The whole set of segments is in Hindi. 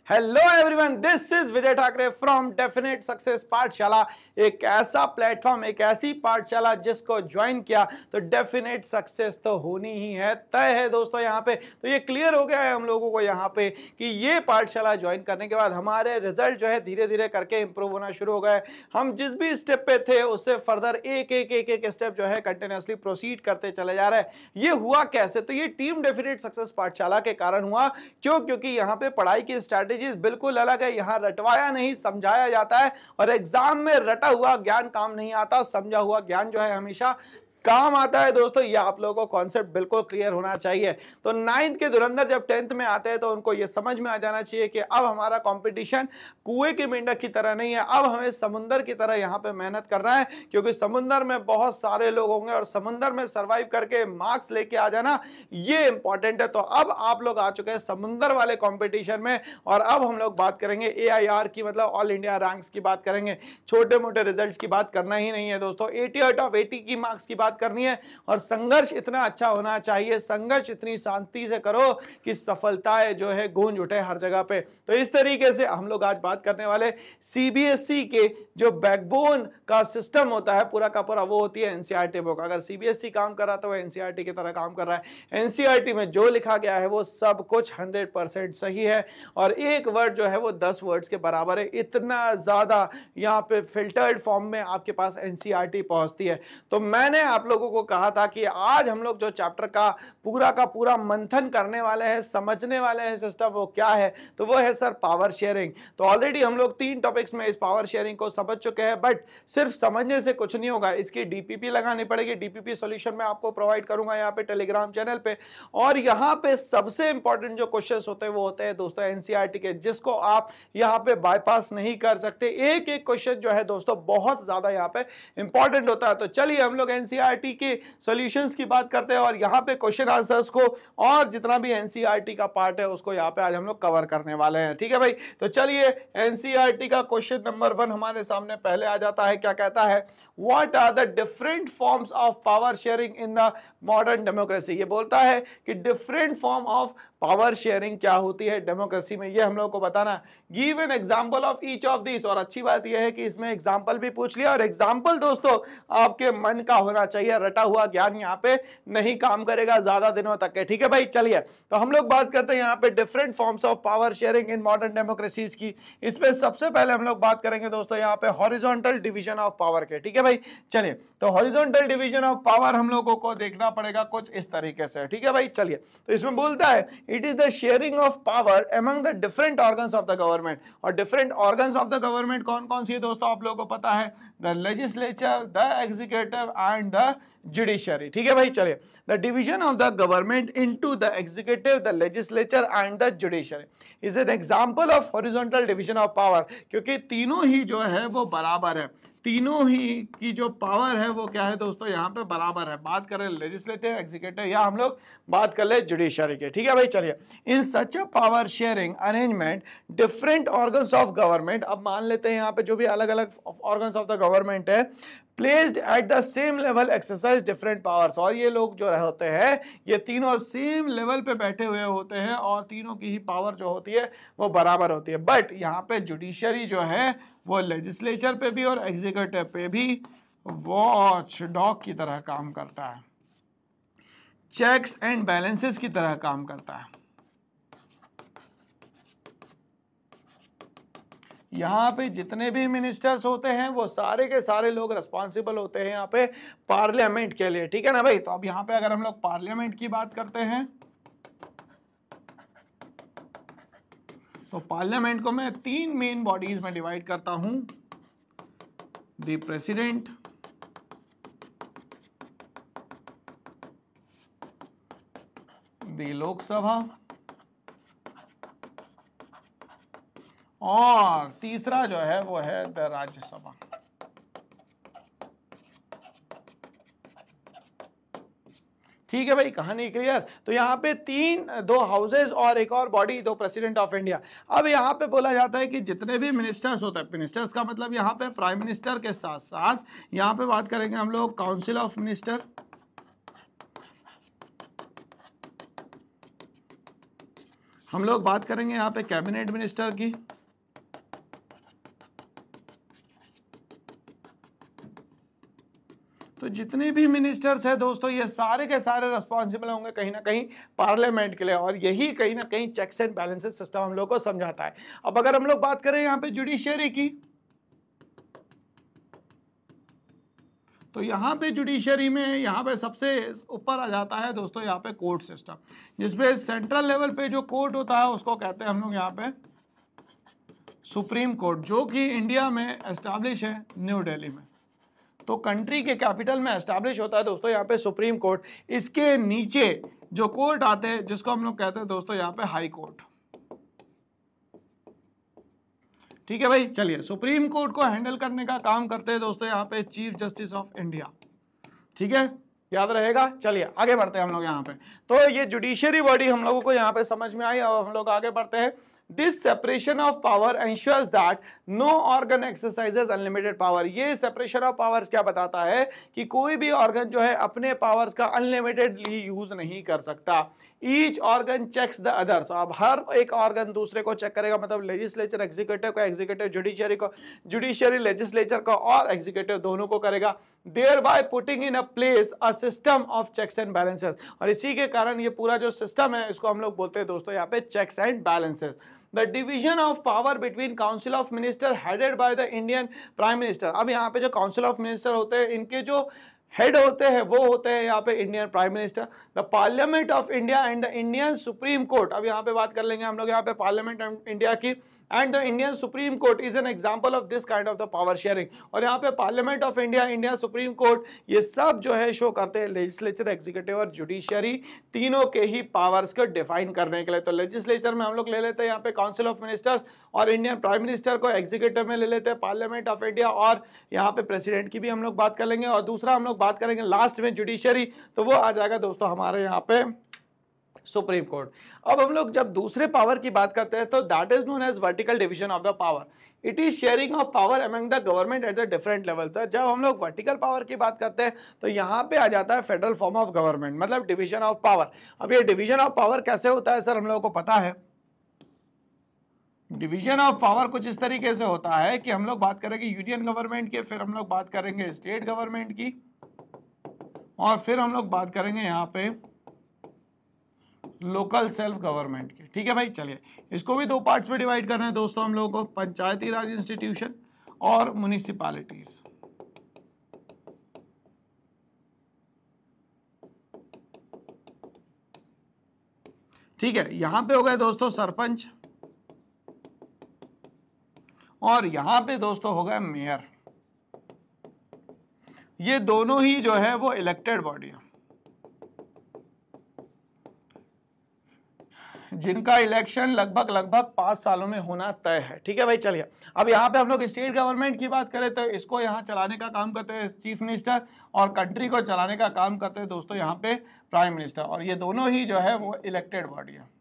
Hello everyone, this is Vijay Thackeray from definite success पाठशाला। एक ऐसा प्लेटफॉर्म, एक ऐसी पाठशाला जिसको ज्वाइन किया तो डेफिनेट सक्सेस तो होनी ही है, तय है दोस्तों। यहाँ पे तो ये क्लियर हो गया है हम लोगों को यहाँ पे कि ये पाठशाला ज्वाइन करने के बाद हमारे रिजल्ट जो है धीरे धीरे करके इंप्रूव होना शुरू हो गए। हम जिस भी स्टेप पे थे उससे फर्दर एक एक एक एक स्टेप जो है कंटिन्यूअसली प्रोसीड करते चले जा रहे हैं। ये हुआ कैसे? तो ये टीम डेफिनेट सक्सेस पाठशाला के कारण हुआ। क्योंकि यहाँ पे पढ़ाई की स्ट्रैटेजी बिल्कुल अलग है। यहाँ रटवाया नहीं समझाया जाता है, और एग्जाम में रटा हुआ ज्ञान काम नहीं आता, समझा हुआ ज्ञान जो है हमेशा काम आता है दोस्तों। ये आप लोगों को कॉन्सेप्ट बिल्कुल क्लियर होना चाहिए। तो 9th के धुरंधर जब 10th में आते हैं तो उनको ये समझ में आ जाना चाहिए कि अब हमारा कंपटीशन कुएं की मेंढक की तरह नहीं है, अब हमें समुंदर की तरह यहाँ पे मेहनत करना है। क्योंकि समुंदर में बहुत सारे लोग होंगे और समुंदर में सर्वाइव करके मार्क्स लेके आ जाना ये इंपॉर्टेंट है। तो अब आप लोग आ चुके हैं समुंदर वाले कॉम्पिटिशन में, और अब हम लोग बात करेंगे AIR की, मतलब ऑल इंडिया रैंक्स की बात करेंगे। छोटे मोटे रिजल्ट की बात करना ही नहीं है दोस्तों। 80 आउट ऑफ 80 की मार्क्स की बात करनी है, और संघर्ष इतना अच्छा होना चाहिए, संघर्ष इतनी शांति से करो कि सफलताएं जो है गूंज उठे हर जगह पे। तो इस तरीके से हम लोग आज बात करने वाले CBSE के जो बैकबोन का सिस्टम होता है पूरा का पूरा, वो होती है NCERT बुक। अगर CBSE काम कर रहा तो वो NCERT की तरह काम कर रहा है। NCERT में जो लिखा गया है वो सब कुछ 100% सही है, और एक वर्ड जो है वो 10 वर्ड्स के बराबर है। इतना ज्यादा यहाँ पे फिल्टर्ड फॉर्म में आपके पास NCERT पहुंचती है। तो मैंने आप लोगों को कहा था कि आज हम लोग जो चैप्टर का पूरा मंथन करने वाले हैं, समझने वाले हैं सिस्टम, वो क्या है? तो वो है सर पावर शेयरिंग। तो ऑलरेडी हम लोग 3 टॉपिक्स में इस पावर शेयरिंग को समझ चुके हैं, बट सिर्फ समझने से कुछ नहीं होगा, इसकी DPP लगानी पड़ेगी। DPP सॉल्यूशन मैं आपको प्रोवाइड करूंगा यहाँ पे टेलीग्राम चैनल पे। और यहाँ पे सबसे इंपॉर्टेंट जो क्वेश्चंस होते हैं वो होते हैं दोस्तों NCERT के, जिसको आप यहाँ पे बाईपास नहीं कर सकते। एक एक क्वेश्चन जो है दोस्तों बहुत ज्यादा यहाँ पे इंपॉर्टेंट होता है। तो चलिए हम लोग NCERT के सॉल्यूशंस की बात करते हैं, और यहाँ पे क्वेश्चन आंसर्स को और जितना भी NCERT का पार्ट है उसको यहाँ पे आज हम लोग कवर करने वाले हैं। ठीक है भाई, तो चलिए NCERT का क्वेश्चन नंबर 1 हमारे सामने पहले आ जाता है। क्या कहता है? What are the different forms of power sharing in the modern democracy. ये बोलता है कि different form of power sharing क्या होती है डेमोक्रेसी में, ये हम लोग को बताना। Give an example of each of this. और अच्छी बात यह है कि इसमें एग्जांपल भी पूछ लिया, और एग्जांपल दोस्तों आपके मन का होना चाहिए, रटा हुआ ज्ञान यहाँ पे नहीं काम करेगा ज्यादा दिनों तक के। ठीक है भाई, चलिए तो हम लोग बात करते हैं यहाँ पे different forms of power sharing in modern democracies की। इसमें सबसे पहले हम लोग बात करेंगे दोस्तों यहाँ पे हॉरिजॉन्टल डिवीजन ऑफ पावर के। ठीक है भाई, चलिए तो हॉरिजॉन्टल डिवीजन ऑफ पावर हम लोगों को देखना पड़ेगा कुछ इस तरीके से। ठीक है भाई, चलिए तो इसमें बोलता है it is the sharing of power among the different organs of the government. और different organs of the government कौन कौन सी है दोस्तों आप लोगों को पता है? The legislature, the executive and the judiciary. ठीक है भाई, चलिए the division of the government into the executive, the legislature and the judiciary is an example of horizontal division of power. क्योंकि तीनों ही जो है वो बराबर है, तीनों ही की जो पावर है वो क्या है दोस्तों यहाँ पे बराबर है। बात करें लेजिस्लेटिव, एग्जीक्यूटिव, या हम लोग बात कर ले जुडिशरी के। ठीक है भाई, चलिए in such a power sharing arrangement different organs of government. अब मान लेते हैं यहाँ पे जो भी अलग अलग ऑर्गन्स ऑफ द गवर्नमेंट है, placed at the same level exercise different powers. और ये लोग जो होते हैं ये तीनों सेम लेवल पे बैठे हुए होते हैं, और तीनों की ही पावर जो होती है वो बराबर होती है। बट यहाँ पे जुडिशरी जो है वो लेजिस्लेचर पे भी और एग्जीक्यूटिव पे भी वॉच डॉग की तरह काम करता है, चेक्स एंड बैलेंसेस की तरह काम करता है। यहाँ पे जितने भी मिनिस्टर्स होते हैं वो सारे के सारे लोग रिस्पॉन्सिबल होते हैं यहाँ पे पार्लियामेंट के लिए। ठीक है ना भाई, तो अब यहाँ पे अगर हम लोग पार्लियामेंट की बात करते हैं तो पार्लियामेंट को मैं 3 मेन बॉडीज में डिवाइड करता हूं, द प्रेसिडेंट, द लोकसभा, और तीसरा जो है वो है द राज्यसभा। ठीक है भाई, कहानी क्लियर? तो यहाँ पे 2 हाउसेज और एक और बॉडी, 2 प्रेसिडेंट ऑफ इंडिया। अब यहाँ पे बोला जाता है कि जितने भी मिनिस्टर्स होते हैं, मिनिस्टर्स का मतलब यहाँ पे प्राइम मिनिस्टर के साथ साथ यहाँ पे बात करेंगे हम लोग काउंसिल ऑफ मिनिस्टर, हम लोग बात करेंगे यहाँ पे कैबिनेट मिनिस्टर की। तो जितने भी मिनिस्टर्स हैं दोस्तों, ये सारे के सारे रिस्पॉन्सिबल होंगे कहीं ना कहीं पार्लियामेंट के लिए, और यही कहीं ना कहीं चेक्स एंड बैलेंसेस सिस्टम हम लोग को समझाता है। अब अगर हम लोग बात करें यहाँ पे जुडिशियरी की, तो यहाँ पे जुडिशरी में यहाँ पे सबसे ऊपर आ जाता है दोस्तों यहाँ पे कोर्ट सिस्टम, जिसपे सेंट्रल लेवल पे जो कोर्ट होता है उसको कहते हैं हम लोग यहाँ पे सुप्रीम कोर्ट, जो कि इंडिया में एस्टैब्लिश है न्यू दिल्ली में। तो कंट्री के कैपिटल में एस्टैब्लिश होता है दोस्तों यहाँ पे सुप्रीम कोर्ट। इसके नीचे जो कोर्ट आते हैं जिसको हम लोग कहते हैं दोस्तों यहाँ पे हाई कोर्ट। ठीक है भाई, चलिए सुप्रीम कोर्ट को हैंडल करने का काम करते हैं दोस्तों यहाँ पे चीफ जस्टिस ऑफ इंडिया। ठीक है, याद रहेगा। चलिए आगे बढ़ते हैं हम लोग यहाँ पे। तो ये जुडिशियरी बॉडी हम लोगों को यहाँ पे समझ में आई। अब हम लोग आगे बढ़ते हैं। This separation of power ensures that no organ exercises unlimited power। ये separation of powers क्या बताता है कि कोई भी organ जो है अपने powers का unlimitedly use नहीं कर सकता। Each organ checks the others। अब हर एक organ दूसरे को चेक करेगा, मतलब लेजिस्लेचर एग्जीक्यूटिव को, एग्जीक्यूटिव जुडिशियरी को, जुडिशियरी लेजिस्लेचर को, और एग्जीक्यूटिव दोनों को करेगा। Thereby putting in a place a system of checks and balances। और इसी के कारण ये पूरा जो सिस्टम है इसको हम लोग बोलते हैं दोस्तों यहाँ पे checks and balances। The division of power between Council of Minister headed by the Indian Prime Minister। अब यहाँ पे जो Council of Minister होते हैं, इनके जो हेड होते हैं वो होते हैं यहाँ पे Indian prime minister. The parliament of India and the Indian supreme court. अब यहाँ पे बात कर लेंगे हम लोग यहाँ पे पार्लियामेंट ऑफ इंडिया की, and the Indian supreme court is an example of this kind of the power sharing. और यहाँ पे parliament of India, India supreme court, ये सब जो है शो करते हैं लेजिस्लेचर, एग्जीक्यूटिव और जुडिशियरी तीनों के ही पावर्स को डिफाइन करने के लिए। तो लेजिस्लेचर में हम लोग ले लेते हैं यहाँ पे काउंसिल ऑफ मिनिस्टर्स, और इंडियन प्राइम मिनिस्टर को एग्जीक्यूटिव में ले लेते हैं पार्लियामेंट ऑफ इंडिया, और यहाँ पे प्रेसिडेंट की भी हम लोग बात कर लेंगे। और दूसरा हम लोग बात करेंगे लास्ट में जुडिशियरी, तो वो आ जाएगा दोस्तों हमारे यहाँ पे सुप्रीम कोर्ट। अब हम लोग जब दूसरे पावर की बात करते हैं तो that is known as vertical division of the power. It is sharing of power among the government at the different level. तो जब हम लोग वर्टिकल पावर की बात करते हैं तो यहाँ पे आ जाता है फेडरल फॉर्म ऑफ गवर्नमेंट, मतलब डिवीजन ऑफ पावर। अब ये डिवीजन ऑफ पावर कैसे होता है सर, हम लोगों को पता है। डिवीजन ऑफ पावर कुछ इस तरीके से होता है कि हम लोग बात करेंगे यूनियन गवर्नमेंट के, फिर हम लोग बात करेंगे स्टेट गवर्नमेंट की, और फिर हम लोग बात करेंगे यहाँ पे लोकल सेल्फ गवर्नमेंट की। ठीक है भाई, चलिए इसको भी दो पार्ट्स में डिवाइड करना है दोस्तों हम लोगों को, पंचायती राज इंस्टीट्यूशन और म्युनिसिपैलिटीज। ठीक है, यहां पे हो गए दोस्तों सरपंच, और यहां पे दोस्तों हो गए मेयर। ये दोनों ही जो है वो इलेक्टेड बॉडी है, जिनका इलेक्शन लगभग 5 सालों में होना तय है। ठीक है भाई, चलिए अब यहाँ पे हम लोग स्टेट गवर्नमेंट की बात करें तो इसको यहाँ चलाने का काम करते हैं चीफ मिनिस्टर, और कंट्री को चलाने का काम करते हैं दोस्तों यहाँ पे प्राइम मिनिस्टर, और ये दोनों ही जो है वो इलेक्टेड बॉडी है।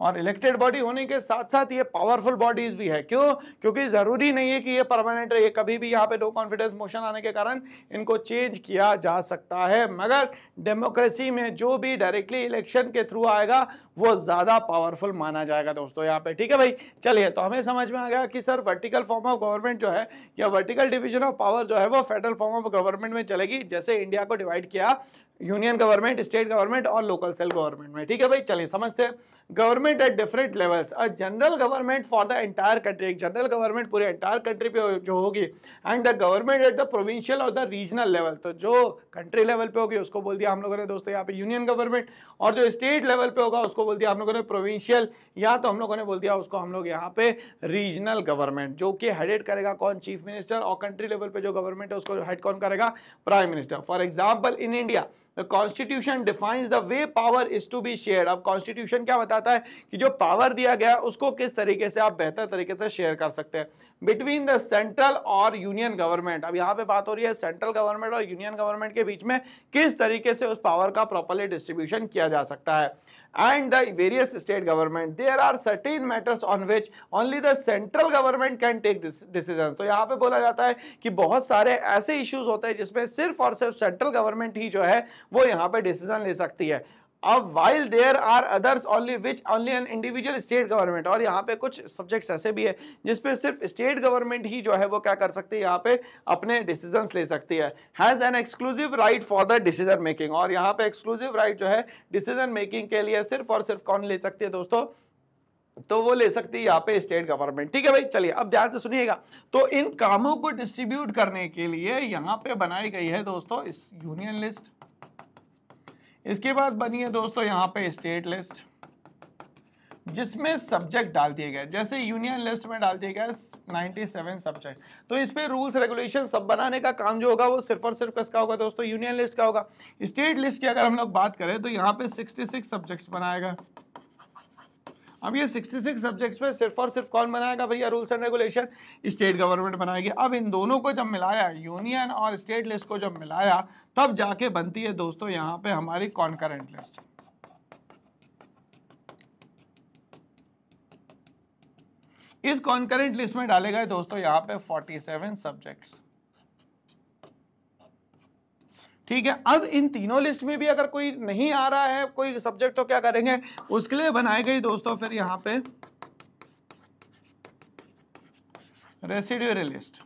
और इलेक्टेड बॉडी होने के साथ साथ ये पावरफुल बॉडीज भी है। क्यों? क्योंकि जरूरी नहीं है कि ये परमानेंट रहे, कभी भी यहाँ पे नो कॉन्फिडेंस मोशन आने के कारण इनको चेंज किया जा सकता है। मगर डेमोक्रेसी में जो भी डायरेक्टली इलेक्शन के थ्रू आएगा वो ज्यादा पावरफुल माना जाएगा दोस्तों यहाँ पे। ठीक है भाई, चलिए तो हमें समझ में आ गया कि sir vertical form of government जो है या वर्टिकल डिवीजन ऑफ पावर जो है वो फेडरल फॉर्म ऑफ गवर्नमेंट में चलेगी, जैसे इंडिया को डिवाइड किया यूनियन गवर्नमेंट, स्टेट गवर्नमेंट और लोकल सेल्फ गवर्नमेंट में। ठीक है भाई, चलिए समझते हैं। Government at different levels, a general government for the entire country, एक जनरल गवर्नमेंट पूरे एंटायर कंट्री पे जो होगी, and the government at the provincial और द रीजनल लेवल। तो जो कंट्री लेवल पे होगी उसको बोल दिया हम लोगों ने दोस्तों यहाँ पे यूनियन गवर्नमेंट, और जो स्टेट लेवल पे होगा उसको बोल दिया हम लोगों ने प्रोविंशियल, या तो हम लोगों ने बोल दिया उसको हम लोग यहाँ पे रीजनल गवर्नमेंट, जो कि हेडेड करेगा कौन, चीफ मिनिस्टर, और कंट्री लेवल पे जो गवर्नमेंट है उसको हेड कौन करेगा, prime minister. For example in India The Constitution defines the way power is to be shared। अब Constitution क्या बताता है कि जो पावर दिया गया उसको किस तरीके से आप बेहतर तरीके से शेयर कर सकते हैं बिटवीन द सेंट्रल और यूनियन गवर्नमेंट। अब यहाँ पे बात हो रही है सेंट्रल गवर्नमेंट और यूनियन गवर्नमेंट के बीच में किस तरीके से उस पावर का प्रॉपर्ली डिस्ट्रीब्यूशन किया जा सकता है। and the various state government, there are certain matters on which only the central government can take decisions। तो यहाँ पे बोला जाता है कि बहुत सारे ऐसे इश्यूज होते हैं जिसमें सिर्फ और सिर्फ सेंट्रल गवर्नमेंट ही जो है वो यहाँ पे डिसीजन ले सकती है। अब while there are others only which only an individual state government, और यहाँ पे कुछ सब्जेक्ट्स ऐसे भी है जिसपे सिर्फ स्टेट गवर्नमेंट ही जो है वो क्या कर सकती है, यहाँ पे अपने डिसीजंस ले सकती है। Has an exclusive right for the decision making, और यहाँ पे एक्सक्लूसिव राइट जो है डिसीजन मेकिंग के लिए सिर्फ और सिर्फ कौन ले सकती है दोस्तों, तो वो ले सकती है यहाँ पे स्टेट गवर्नमेंट। ठीक है भाई, चलिए अब ध्यान से सुनिएगा। तो इन कामों को डिस्ट्रीब्यूट करने के लिए यहाँ पे बनाई गई है दोस्तों इस यूनियन लिस्ट, इसके बाद बनी है दोस्तों यहाँ पे स्टेट लिस्ट जिसमें सब्जेक्ट डाल दिए गए, जैसे यूनियन लिस्ट में डाल दिए गए 97 सब्जेक्ट। तो इस पे रूल्स रेगुलेशन सब बनाने का काम जो होगा वो सिर्फ और सिर्फ किसका होगा दोस्तों, यूनियन लिस्ट का होगा। स्टेट लिस्ट की अगर हम लोग बात करें तो यहाँ पे 66 सब्जेक्ट्स बनाएगा। अब ये 66 सब्जेक्ट्स में सिर्फ और सिर्फ कौन बनाएगा भैया, rules and regulation, state government बनाएगी। अब इन दोनों को जब मिलाया, यूनियन और स्टेट लिस्ट को जब मिलाया, तब जाके बनती है दोस्तों यहाँ पे हमारी कॉन्करेंट लिस्ट। इस कॉन्करेंट लिस्ट में डाले गए दोस्तों यहाँ पे 47 सब्जेक्ट्स। ठीक है, अब इन तीनों लिस्ट में भी अगर कोई नहीं आ रहा है कोई सब्जेक्ट तो क्या करेंगे, उसके लिए बनाई गई दोस्तों फिर यहाँ पे रेसिड्यूअरी लिस्ट।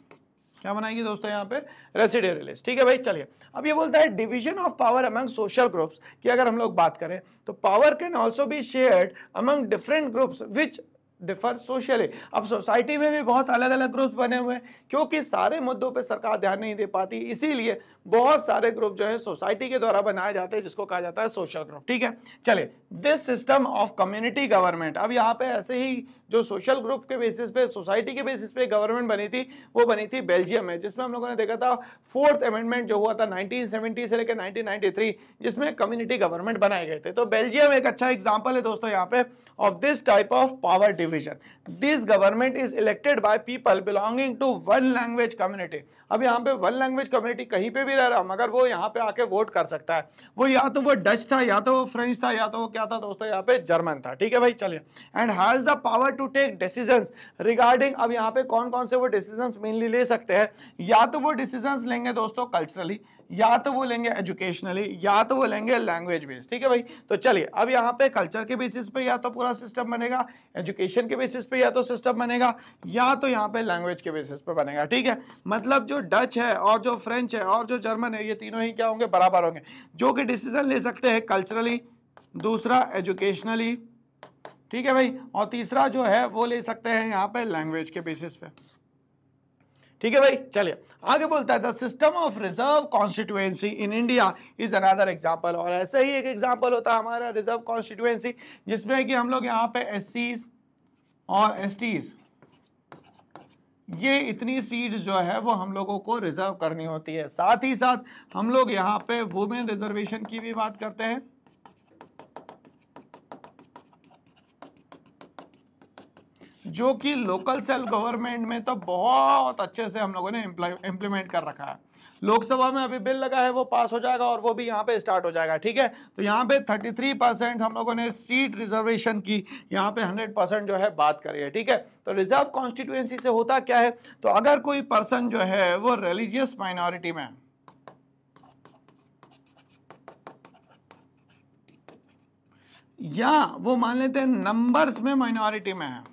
क्या बनाएगी दोस्तों यहाँ पे, रेसिड्यूअरी लिस्ट। ठीक है भाई, चलिए अब ये बोलता है division of power among social groups की अगर हम लोग बात करें तो power can also be shared among different groups which differ socially. अब सोसाइटी में भी बहुत अलग अलग ग्रुप्स बने हुए हैं, क्योंकि सारे मुद्दों पे सरकार ध्यान नहीं दे पाती, इसीलिए बहुत सारे ग्रुप जो है सोसाइटी के द्वारा बनाए जाते हैं जिसको कहा जाता है सोशल ग्रुप। ठीक है, चलिए this system of community government, अब यहाँ पे ऐसे ही जो सोशल ग्रुप के बेसिस पे, सोसाइटी के बेसिस पे गवर्नमेंट बनी थी, वो बनी थी बेल्जियम में, जिसमें हम लोगों ने देखा था 4th अमेंडमेंट जो हुआ था 1970 से लेकर 1993, जिसमें कम्युनिटी गवर्नमेंट बनाए गए थे। तो बेल्जियम एक अच्छा एग्जाम्पल है दोस्तों यहाँ पे of this type of power division. This government is elected by people belonging to one language community. अब यहाँ पे वन लैंग्वेज कम्युनिटी कहीं पे भी रह रहा मगर वो यहाँ पे आके वोट कर सकता है। वो या तो वो डच था, या तो वो फ्रेंच था, या तो वो क्या था दोस्तों यहाँ पे जर्मन था। ठीक है भाई, चलिए and has the power to take decisions regarding, अब यहाँ पे कौन कौन से वो डिसीजंस मेनली ले सकते हैं, या तो वो डिसीजंस लेंगे दोस्तों कल्चरली, या तो वो लेंगे एजुकेशनली, या तो वो लेंगे लैंग्वेज बेस्ड। ठीक है भाई, तो चलिए अब यहाँ पे कल्चर के बेसिस पे या तो पूरा सिस्टम बनेगा, एजुकेशन के बेसिस पे या तो सिस्टम बनेगा, या तो यहाँ पे लैंग्वेज के बेसिस पे बनेगा। ठीक है, मतलब जो डच है और जो फ्रेंच है और जो जर्मन है, ये तीनों ही क्या होंगे, बराबर होंगे, जो कि डिसीजन ले सकते हैं कल्चरली, दूसरा एजुकेशनली, ठीक है भाई, और तीसरा जो है वो ले सकते हैं यहाँ पे लैंग्वेज के बेसिस पे। ठीक है भाई, चलिए आगे बोलता है the system of reserve constituency in India is another example. और ऐसे ही एक एग्जांपल होता है हमारा रिजर्व कॉन्स्टिट्यूएंसी, जिसमें कि हम लोग यहाँ पे एससीज और एसटीज, ये इतनी सीट्स जो है वो हम लोगों को रिजर्व करनी होती है। साथ ही साथ हम लोग यहाँ पे वुमेन रिजर्वेशन की भी बात करते हैं, जो कि लोकल सेल्फ गवर्नमेंट में तो बहुत अच्छे से हम लोगों ने इम्प्लीमेंट कर रखा है। लोकसभा में अभी बिल लगा है, वो पास हो जाएगा और वो भी यहाँ पे स्टार्ट हो जाएगा। ठीक है, तो यहाँ पे 33% हम लोगों ने सीट रिजर्वेशन की, यहाँ पे 100% जो है बात करी है। ठीक है, तो रिजर्व कॉन्स्टिट्यूएंसी से होता क्या है, तो अगर कोई पर्सन जो है वो रिलीजियस माइनॉरिटी में है, या वो मान लेते हैं नंबर्स में माइनॉरिटी में है,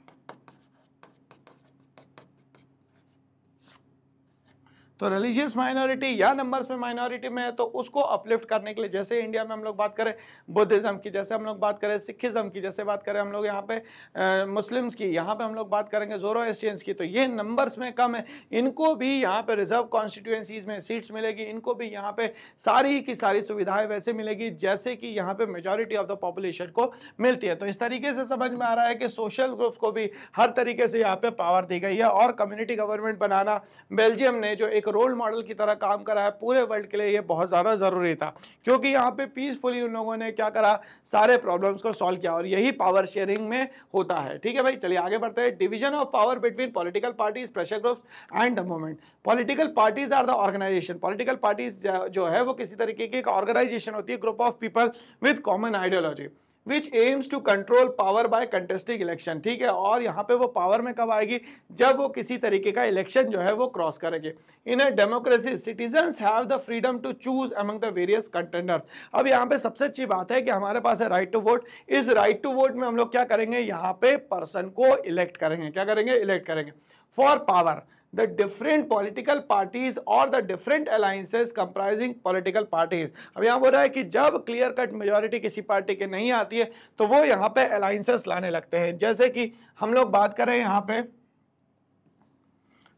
तो रिलीजियस माइनॉरिटी या नंबर्स में माइनॉरिटी में है, तो उसको अपलिफ्ट करने के लिए, जैसे इंडिया में हम लोग बात करें बुद्धिज्म की, जैसे हम लोग बात करें सिखिज्म की, जैसे बात करें हम लोग यहाँ पे मुस्लिम्स की, यहाँ पे हम लोग बात करेंगे ज़ोरोएस्ट्रियंस की, तो ये नंबर्स में कम है, इनको भी यहाँ पे रिजर्व कॉन्स्टिट्यूएंसीज में सीट्स मिलेगी, इनको भी यहाँ पे सारी की सारी सुविधाएं वैसे मिलेगी जैसे कि यहाँ पे मेजॉरिटी ऑफ द पॉपुलेशन को मिलती है। तो इस तरीके से समझ में आ रहा है कि सोशल ग्रुप्स को भी हर तरीके से यहाँ पे पावर दी गई है। और कम्युनिटी गवर्नमेंट बनाना बेल्जियम ने जो एक रोल मॉडल की तरह काम करा है पूरे वर्ल्ड के लिए, ये बहुत ज्यादा जरूरी था, क्योंकि यहाँ पे पीसफुली उन लोगों ने क्या करा, सारे प्रॉब्लम्स को सॉल्व किया, और यही पावर शेयरिंग में होता है। ठीक है भाई, चलिए आगे बढ़ते हैं। Division of power between political parties, pressure groups and the movement. Political parties are the organisation, political parties जो है वो किसी तरीके की एक ऑर्गेनाइजेशन होती है, group of people with common ideology which aims to control power by contesting election, ठीक है, और यहाँ पे वो पावर में कब आएगी, जब वो किसी तरीके का इलेक्शन जो है वो क्रॉस करेंगे। In a democracy citizens have the freedom to choose among the various contenders. अब यहाँ पे सबसे अच्छी बात है कि हमारे पास है राइट टू वोट। इस राइट टू वोट में हम लोग क्या करेंगे, यहाँ पे पर्सन को इलेक्ट करेंगे, क्या करेंगे, इलेक्ट करेंगे। For power the different political parties or the different alliances comprising political parties। अब यहां बोल रहा है कि जब क्लियर कट मेजॉरिटी किसी पार्टी के नहीं आती है तो वो यहां पे अलायंसेस लाने लगते हैं। जैसे कि हम लोग बात करें यहां पे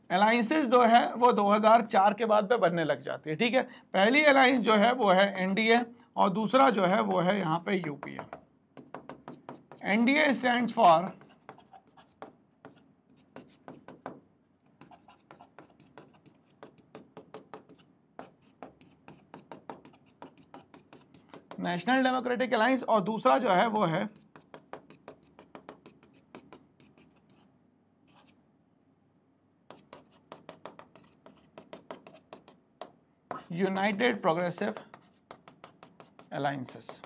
अलायंसेस जो है वो 2004 के बाद पे बनने लग जाती है, ठीक है। पहली अलायंस जो है वो है एनडीए और दूसरा जो है वो है यहां पे UPA. NDA stands for national democratic alliance और दूसरा जो है वो है यूनाइटेड प्रोग्रेसिव अलायंसेस।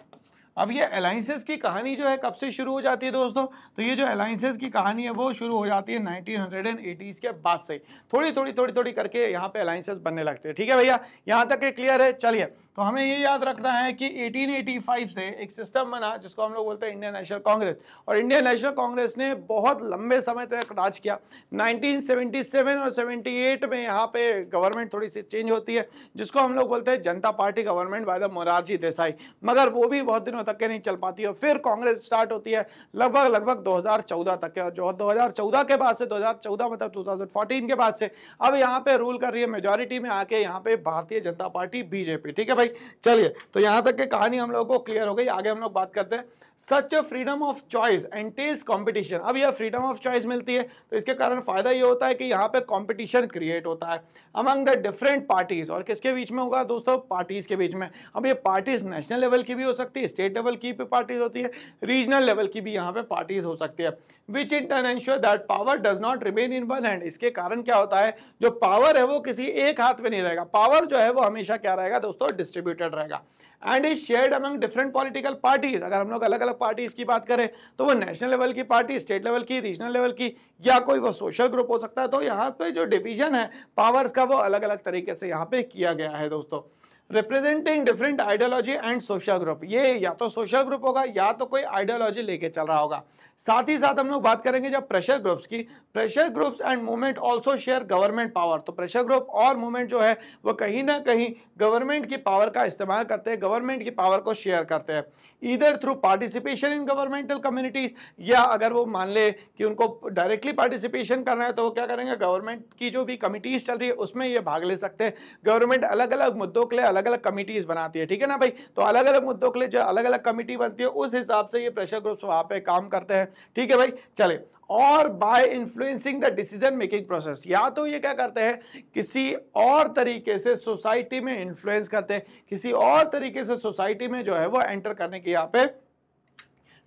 अब ये अलायंसेस की कहानी जो है कब से शुरू हो जाती है दोस्तों, तो ये जो अलायंसेस की कहानी है वो शुरू हो जाती है 1980s के बाद से। थोड़ी थोड़ी करके यहाँ पे अलायंसेस बनने लगते हैं, ठीक है भैया, यहाँ तक के क्लियर है। चलिए, तो हमें ये याद रखना है कि 1885 से एक सिस्टम बना जिसको हम लोग बोलते हैं इंडियन नेशनल कांग्रेस, और इंडियन नेशनल कांग्रेस ने बहुत लंबे समय तक राज किया। 1977 और 78 में यहाँ पे गवर्नमेंट थोड़ी सी चेंज होती है जिसको हम लोग बोलते हैं जनता party government by the Morarji Desai, मगर वो भी बहुत दिनों तक के नहीं चल पाती है। फिर कांग्रेस स्टार्ट होती है लगभग 2014 तक के, और जो 2014 के बाद से 2014 मतलब 2014 के बाद से अब यहाँ पे रूल कर रही है मेजॉरिटी में आके यहाँ पे भारतीय जनता पार्टी बीजेपी, ठीक है भाई। चलिए, तो यहां तक की कहानी हम लोगों को क्लियर हो गई। आगे हम लोग बात करते हैं। Such freedom of choice entails competition. अब यह फ्रीडम ऑफ चॉइस मिलती है तो इसके कारण फायदा ये होता है कि यहाँ पे कंपटीशन क्रिएट होता है अमंग द डिफरेंट पार्टीज, और किसके बीच में होगा दोस्तों, पार्टीज के बीच में। अब ये पार्टीज नेशनल लेवल की भी हो सकती है, स्टेट लेवल की भी पार्टीज होती है, रीजनल लेवल की भी यहाँ पे पार्टीज हो सकती है। Which in turn ensure that power does not remain in one hand. इसके कारण क्या होता है, जो पावर है वो किसी एक हाथ में नहीं रहेगा, पावर जो है वो हमेशा क्या रहेगा दोस्तों, डिस्ट्रीब्यूटेड रहेगा। And is shared among different political parties. अगर हम लोग अलग अलग पार्टीज की बात करें तो वो नेशनल लेवल की पार्टी, स्टेट लेवल की, रीजनल लेवल की, या कोई वो सोशल ग्रुप हो सकता है। तो यहाँ पे जो डिवीजन है पावर्स का वो अलग अलग तरीके से यहाँ पे किया गया है दोस्तों। Representing different ideology and social group, ये या तो सोशल ग्रुप होगा या तो कोई आइडियोलॉजी लेके चल रहा होगा। साथ ही साथ हम लोग बात करेंगे जब प्रेशर ग्रुप्स की, pressure groups and movement also share government power. तो प्रेशर ग्रुप और मूवमेंट जो है वो कहीं ना कहीं गवर्नमेंट की पावर का इस्तेमाल करते हैं, गवर्नमेंट की पावर को शेयर करते हैं, either through participation in governmental communities, या अगर वो मान ले कि उनको डायरेक्टली पार्टिसिपेशन करना है तो वो क्या करेंगे, गवर्नमेंट की जो भी कमिटीज चल रही है उसमें ये भाग ले सकते हैं। गवर्नमेंट अलग अलग मुद्दों के लिए अलग अलग कमिटीज बनाती है, ठीक है ना भाई। तो अलग अलग मुद्दों के लिए जो अलग अलग कमिटी बनती है उस हिसाब से ये प्रेशर ग्रुप्स वहां पे काम करते हैं, ठीक है भाई। चले, और by influencing the decision making process, या तो ये क्या करते हैं किसी और तरीके से सोसाइटी में इन्फ्लुएंस करते हैं, किसी और तरीके से सोसाइटी में जो है वो एंटर करने की यहाँ पे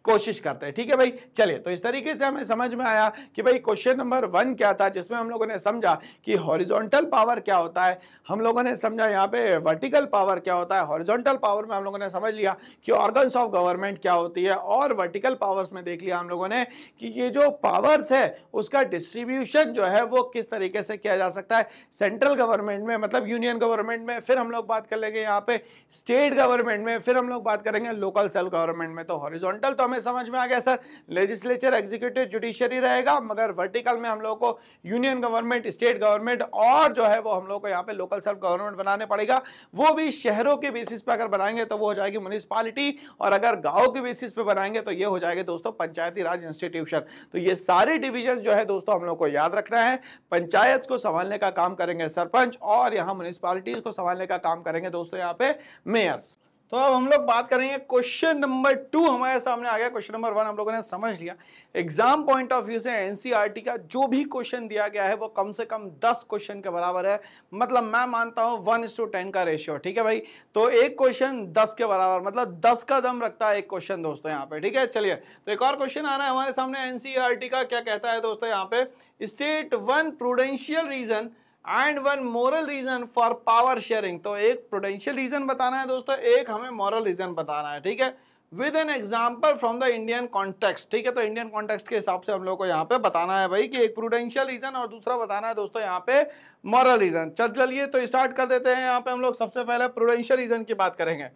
कोशिश करते हैं, ठीक है भाई। चलिए, तो इस तरीके से हमें समझ में आया कि भाई क्वेश्चन नंबर 1 क्या था, जिसमें हम लोगों ने समझा कि हॉरिजॉन्टल पावर क्या होता है, हम लोगों ने समझा यहाँ पे वर्टिकल पावर क्या होता है। हॉरिजॉन्टल पावर में हम लोगों ने समझ लिया कि ऑर्गन्स ऑफ गवर्नमेंट क्या होती है, और वर्टिकल पावर्स में देख लिया हम लोगों ने कि ये जो पावर्स है उसका डिस्ट्रीब्यूशन जो है वो किस तरीके से किया जा सकता है, सेंट्रल गवर्नमेंट में मतलब यूनियन गवर्नमेंट में, फिर हम लोग बात कर लेंगे यहाँ पे स्टेट गवर्नमेंट में, फिर हम लोग बात करेंगे लोकल सेल्फ गवर्नमेंट में। तो हॉरिजॉन्टल तो हमें समझ में आ गया सर, लेजिस्लेचर, एग्जीक्यूटिव, जुडिशरी रहेगा, मगर वर्टिकल में हम लोग को यूनियन गवर्नमेंट, स्टेट गवर्नमेंट, और जो है वो हम लोग को यहाँ पे लोकल सेल्फ गवर्नमेंट बनाने पड़ेगा। वो भी शहरों के बेसिस पे अगर बनाएंगे तो वो हो जाएगी म्युनिसिपैलिटी, और अगर गांव के बेसिस पे बनाएंगे तो ये हो जाएगा दोस्तों पंचायती राज इंस्टीट्यूशन। तो ये सारे डिवीजन जो है दोस्तों हम लोग को याद रखना है। पंचायत को संभालने का काम करेंगे सरपंच, और यहाँ म्युनिसिपैलिटीज को संभालने का काम करेंगे दोस्तों यहाँ पे मेयर्स। तो अब हम लोग बात करेंगे क्वेश्चन नंबर 2 हमारे सामने आ गया। क्वेश्चन नंबर 1 हम लोगों ने समझ लिया। एग्जाम पॉइंट ऑफ व्यू से एनसीईआरटी का जो भी क्वेश्चन दिया गया है वो कम से कम 10 क्वेश्चन के बराबर है, मतलब मैं मानता हूं 1:10 का रेशियो, ठीक है भाई। तो एक क्वेश्चन 10 के बराबर, मतलब 10 का दम रखता है एक क्वेश्चन दोस्तों यहाँ पे, ठीक है। चलिए, तो एक और क्वेश्चन आ रहा है हमारे सामने एनसीईआरटी का, क्या कहता है दोस्तों यहाँ पे, state 1 prudential reason and 1 moral reason for power sharing. तो एक प्रूडेंशियल रीजन बताना है दोस्तों, एक हमें मोरल रीजन बताना है, ठीक है। With an example from the Indian context. ठीक है, तो इंडियन कॉन्टेक्स्ट के हिसाब से हम लोग को यहाँ पे बताना है भाई कि एक प्रूडेंशियल रीजन और दूसरा बताना है दोस्तों यहाँ पे मॉरल रीजन। चलिए तो स्टार्ट कर देते हैं। यहाँ पे हम लोग सबसे पहले प्रूडेंशियल रीजन की बात करेंगे।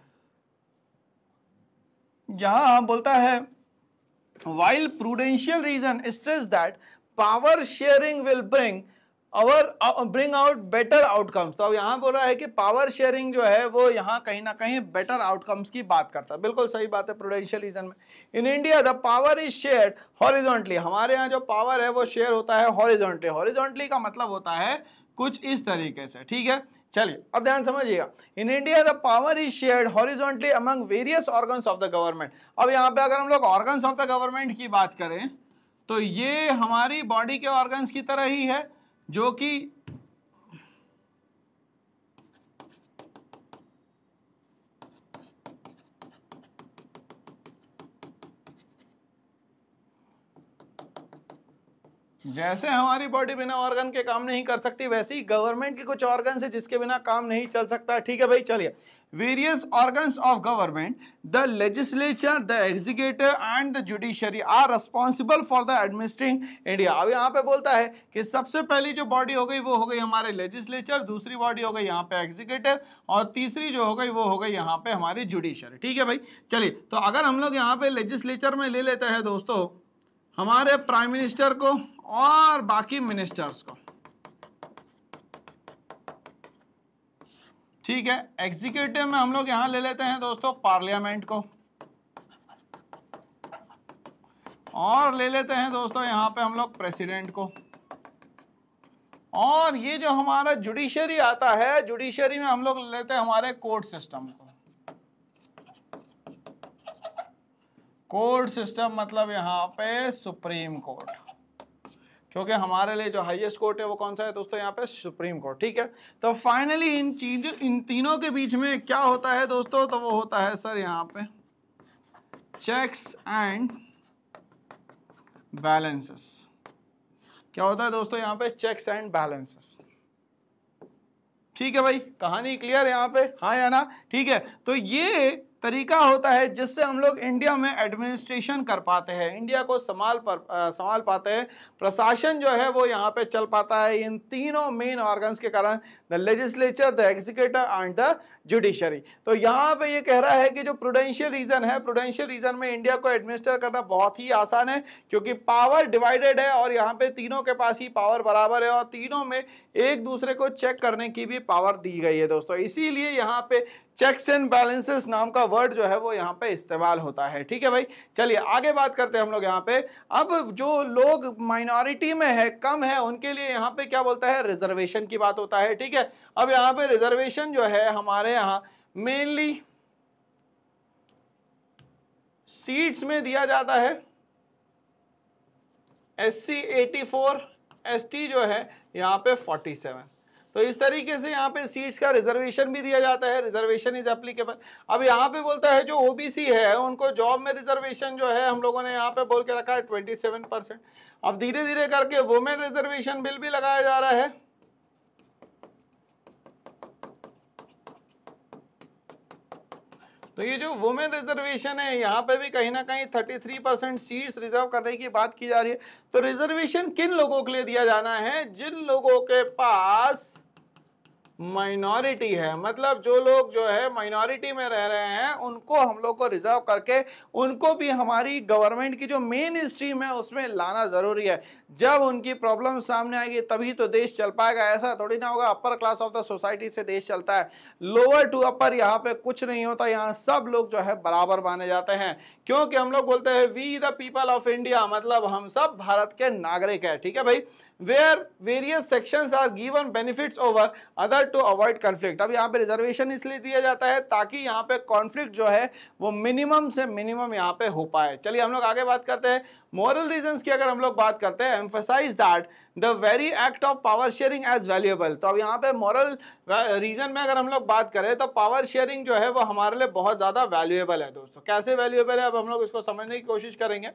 यहाँ बोलता है while prudential reason stress that power sharing will bring out better outcomes। तो अब यहाँ बोल रहा है कि पावर शेयरिंग जो है वो यहाँ कहीं ना कहीं बेटर आउटकम्स की बात करता है। बिल्कुल सही बात है प्रूडेंशियल रीजन में। In India the power is shared horizontally. हमारे यहाँ जो पावर है वो शेयर होता है हॉरिजॉन्टली। हॉरिजॉन्टली का मतलब होता है कुछ इस तरीके से। ठीक है, चलिए अब ध्यान समझिएगा। In India the power is shared horizontally among various organs of the government. अब यहाँ पे अगर हम लोग ऑर्गन्स ऑफ द गवर्नमेंट की बात करें तो ये हमारी बॉडी के ऑर्गन्स की तरह ही है, जो कि जैसे हमारी बॉडी बिना ऑर्गन के काम नहीं कर सकती, वैसे ही गवर्नमेंट के कुछ ऑर्गन है जिसके बिना काम नहीं चल सकता। ठीक है भाई, चलिए। Various organs of government, the legislature, the executive and the judiciary are responsible for the administering India. अब यहाँ पे बोलता है कि सबसे पहली जो बॉडी हो गई वो हो गई हमारे लेजिस्लेचर, दूसरी बॉडी हो गई यहाँ पे एग्जीक्यूटिव, और तीसरी जो हो गई वो हो गई यहाँ पे हमारी जुडिशरी। ठीक है भाई, चलिए। तो अगर हम लोग यहाँ पे लेजिस्लेचर में ले लेते हैं दोस्तों हमारे प्राइम मिनिस्टर को और बाकी मिनिस्टर्स को। ठीक है, एग्जीक्यूटिव में हम लोग यहां ले लेते हैं दोस्तों पार्लियामेंट को, और ले लेते हैं दोस्तों यहां पे हम लोग प्रेसिडेंट को, और ये जो हमारा जुडिशरी आता है, जुडिशरी में हम लोग ले लेते हैं हमारे कोर्ट सिस्टम को। कोर्ट सिस्टम मतलब यहाँ पे सुप्रीम कोर्ट, क्योंकि हमारे लिए जो हाईएस्ट कोर्ट है वो कौन सा है दोस्तों, यहाँ पे सुप्रीम कोर्ट। ठीक है, तो फाइनली इन तीनों के बीच में क्या होता है दोस्तों, तो वो होता है सर यहाँ पे चेक्स एंड बैलेंसेस। क्या होता है दोस्तों यहाँ पे चेक्स एंड बैलेंसेस। ठीक है भाई, कहानी क्लियर है यहाँ पे, हाँ या ना? ठीक है, तो ये तरीका होता है जिससे हम लोग इंडिया में एडमिनिस्ट्रेशन कर पाते हैं, इंडिया को संभाल पाते हैं, प्रशासन जो है वो यहाँ पे चल पाता है इन तीनों मेन ऑर्गन्स के कारण, the legislature, the executive and the judiciary. तो यहाँ पे ये कह रहा है कि जो प्रूडेंशियल रीजन है, प्रूडेंशियल रीजन में इंडिया को एडमिनिस्टर करना बहुत ही आसान है, क्योंकि पावर डिवाइडेड है और यहाँ पे तीनों के पास ही पावर बराबर है, और तीनों में एक दूसरे को चेक करने की भी पावर दी गई है दोस्तों। इसीलिए यहाँ पे चेक्स एंड बैलेंसेस नाम का वर्ड जो है वो यहाँ पे इस्तेमाल होता है। ठीक है भाई, चलिए आगे बात करते हैं हम लोग यहाँ पे। अब जो लोग माइनॉरिटी में है, कम है, उनके लिए यहाँ पे क्या बोलता है, रिजर्वेशन की बात होता है। ठीक है, अब यहाँ पे रिजर्वेशन जो है हमारे यहाँ मेनली सीट्स में दिया जाता है। SC 84, ST जो है यहाँ पे 47। तो इस तरीके से यहाँ पे सीट्स का रिजर्वेशन भी दिया जाता है, रिजर्वेशन इज एप्लीकेबल। अब यहाँ पे बोलता है जो ओबीसी है उनको जॉब में रिजर्वेशन जो है हम लोगों ने यहाँ पे बोल के रखा है 27%। अब धीरे धीरे करके वुमेन रिजर्वेशन बिल भी लगाया जा रहा है। तो ये जो वुमेन रिजर्वेशन है यहाँ पे भी कहीं ना कहीं 33% सीट्स रिजर्व करने की बात की जा रही है। तो रिजर्वेशन किन लोगों के लिए दिया जाना है, जिन लोगों के पास माइनॉरिटी है, मतलब जो लोग जो है माइनॉरिटी में रह रहे हैं उनको हम लोग को रिजर्व करके उनको भी हमारी गवर्नमेंट की जो मेन स्ट्रीम है उसमें लाना जरूरी है। जब उनकी प्रॉब्लम सामने आएगी तभी तो देश चल पाएगा, ऐसा थोड़ी ना होगा upper class of the society से देश चलता है, लोअर टू अपर यहाँ पे कुछ नहीं होता, यहाँ सब लोग जो है बराबर माने जाते हैं, क्योंकि हम लोग बोलते हैं we the people of India, मतलब हम सब भारत के नागरिक है। ठीक है भाई, where various sections are given benefits over other to avoid conflict। अब यहाँ पे रिजर्वेशन इसलिए दिया जाता है ताकि यहाँ पे कॉन्फ्लिक्ट जो है वो मिनिमम से मिनिमम यहाँ पे हो पाए। चलिए हम लोग आगे बात करते हैं मोरल रीजंस की। अगर हम लोग बात करते हैं, emphasise that the very act of power sharing as valuable. तो अब यहाँ पे मॉरल रीजन में अगर हम लोग बात करें तो पावर शेयरिंग जो है वो हमारे लिए बहुत ज्यादा वैल्यूएबल है दोस्तों। कैसे वैल्यूएबल है, अब हम लोग इसको समझने की कोशिश करेंगे।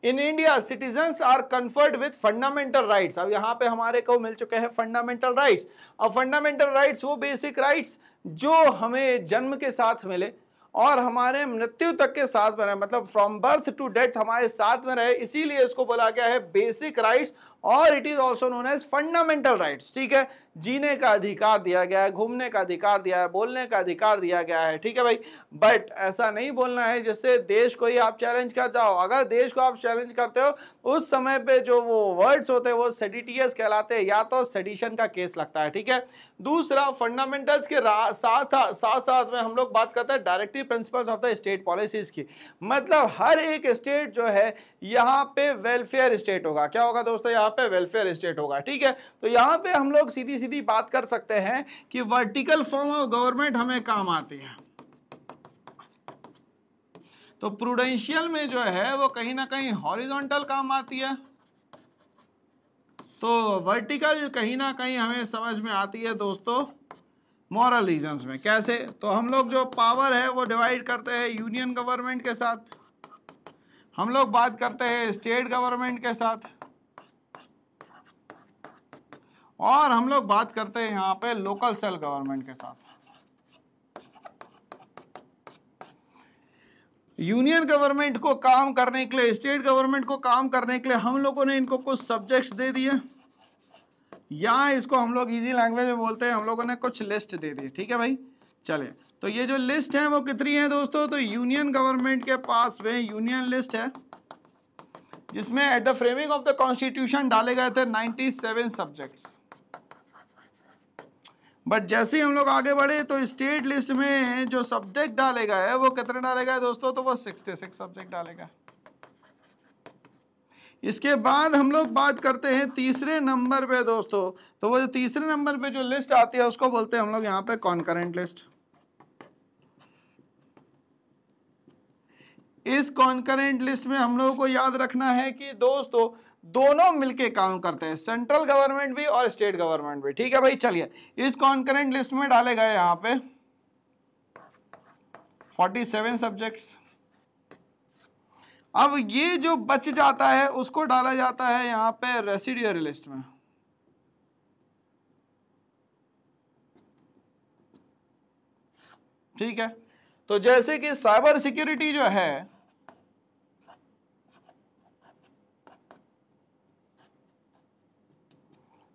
In India citizens are conferred with fundamental rights. अब यहाँ पे हमारे को मिल चुके हैं फंडामेंटल राइट्स। अब फंडामेंटल राइट्स वो बेसिक राइट्स जो हमें जन्म के साथ मिले और हमारे मृत्यु तक के साथ में रहे, मतलब फ्रॉम बर्थ टू डेथ हमारे साथ में रहे, इसीलिए इसको बोला गया है बेसिक राइट्स, और it is also known as fundamental rights. ठीक है, जीने का अधिकार दिया गया है, घूमने का अधिकार दिया है, बोलने का अधिकार दिया गया है। ठीक है भाई, बट ऐसा नहीं बोलना है जिससे देश को ही आप चैलेंज कर जाओ। अगर देश को आप चैलेंज करते हो उस समय पे जो वो वर्ड्स होते हैं वो सेडिटियस कहलाते हैं, या तो सेडिशन का केस लगता है। ठीक है, दूसरा फंडामेंटल्स के साथ साथ में हम लोग बात करते हैं directive principles of the state policies की। मतलब हर एक स्टेट जो है यहाँ पे वेलफेयर स्टेट होगा। क्या होगा दोस्तों? यहाँ पे वेलफेयर स्टेट होगा। ठीक है, तो यहाँ पे हम लोग सीधी सीधी बात कर सकते हैं कि वर्टिकल फॉर्म ऑफ गवर्नमेंट हमें काम आती है। तो प्रूडेंशियल में जो है वो कहीं ना कहीं हॉरिजॉन्टल काम आती है, तो वर्टिकल कहीं ना कहीं हमें समझ में आती है दोस्तों मॉरल रीजंस में। कैसे? तो हम लोग जो पावर है वो डिवाइड करते हैं यूनियन गवर्नमेंट के साथ, हम लोग बात करते हैं स्टेट गवर्नमेंट के साथ, और हम लोग बात करते हैं यहाँ पे लोकल सेल गवर्नमेंट के साथ। यूनियन गवर्नमेंट को काम करने के लिए, स्टेट गवर्नमेंट को काम करने के लिए हम लोगों ने इनको कुछ सब्जेक्ट्स दे दिए, या इसको हम लोग इजी लैंग्वेज में बोलते हैं हम लोगों ने कुछ लिस्ट दे दी। ठीक है भाई, चलिए, तो ये जो लिस्ट है वो कितनी है दोस्तों? तो यूनियन गवर्नमेंट के पास में यूनियन लिस्ट है जिसमें at the framing of the constitution डाले गए थे 97 सब्जेक्ट्स। बट जैसे ही हम लोग आगे बढ़े तो स्टेट लिस्ट में जो सब्जेक्ट डाले गए वो कितने डाले गए दोस्तों? तो वो 66 सब्जेक्ट डाले गए। इसके बाद हम लोग बात करते हैं तीसरे नंबर पे दोस्तों, तो वो जो तीसरे नंबर पे जो लिस्ट आती है उसको बोलते हैं हम लोग यहाँ पे कॉन्करेंट लिस्ट। इस कॉन्करेंट लिस्ट में हम लोगों को याद रखना है कि दोस्तों दोनों मिलके काम करते हैं, सेंट्रल गवर्नमेंट भी और स्टेट गवर्नमेंट भी। ठीक है भाई, चलिए, इस कॉन्करेंट लिस्ट में डाले गए यहाँ पे 47 सब्जेक्ट्स। अब ये जो बच जाता है उसको डाला जाता है यहाँ पे रेसिडुअरी लिस्ट में। ठीक है, तो जैसे कि साइबर सिक्योरिटी जो है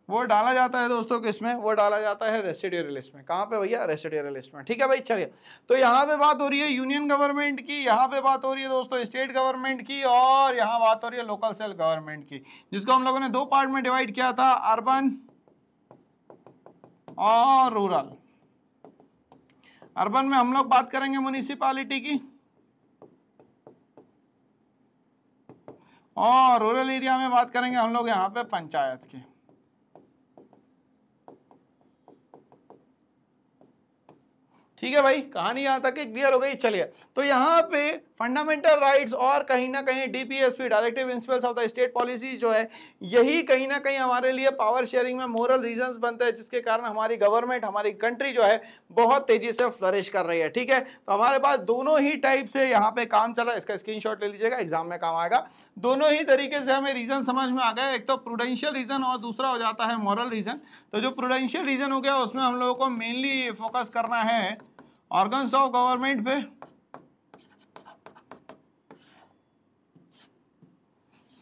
वो डाला जाता है दोस्तों किसमें? वो डाला जाता है रेसिडुअरी लिस्ट में। कहाँ पे भैया? रेसिडुअरी लिस्ट में। ठीक है भाई, चलिए, तो यहाँ पे बात हो रही है यूनियन गवर्नमेंट की, यहाँ पे बात हो रही है दोस्तों स्टेट गवर्नमेंट की, और यहाँ बात हो रही है लोकल सेल गवर्नमेंट की, जिसको हम लोगों ने दो पार्ट में डिवाइड किया था, अर्बन और रूरल। अर्बन में हम लोग बात करेंगे म्युनिसिपैलिटी की, और रूरल एरिया में बात करेंगे हम लोग यहाँ पे पंचायत की। ठीक है भाई, कहानी यहां तक क्लियर हो गई। चलिए, तो यहाँ पे फंडामेंटल राइट्स और कहीं ना कहीं DPSP directive principles of the state policy जो है, यही कहीं ना कहीं हमारे लिए पावर शेयरिंग में मोरल रीजंस बनते हैं, जिसके कारण हमारी गवर्नमेंट, हमारी कंट्री जो है बहुत तेजी से फ्लरिश कर रही है। ठीक है, तो हमारे पास दोनों ही टाइप से यहाँ पे काम चल रहा है, इसका स्क्रीनशॉट ले लीजिएगा, एग्जाम में काम आएगा। दोनों ही तरीके से हमें रीजन समझ में आ गए, एक तो प्रूडेंशियल रीजन और दूसरा हो जाता है मॉरल रीजन। तो जो प्रूडेंशियल रीजन हो गया उसमें हम लोगों को मेनली फोकस करना है ऑर्गन्स ऑफ गवर्नमेंट पे,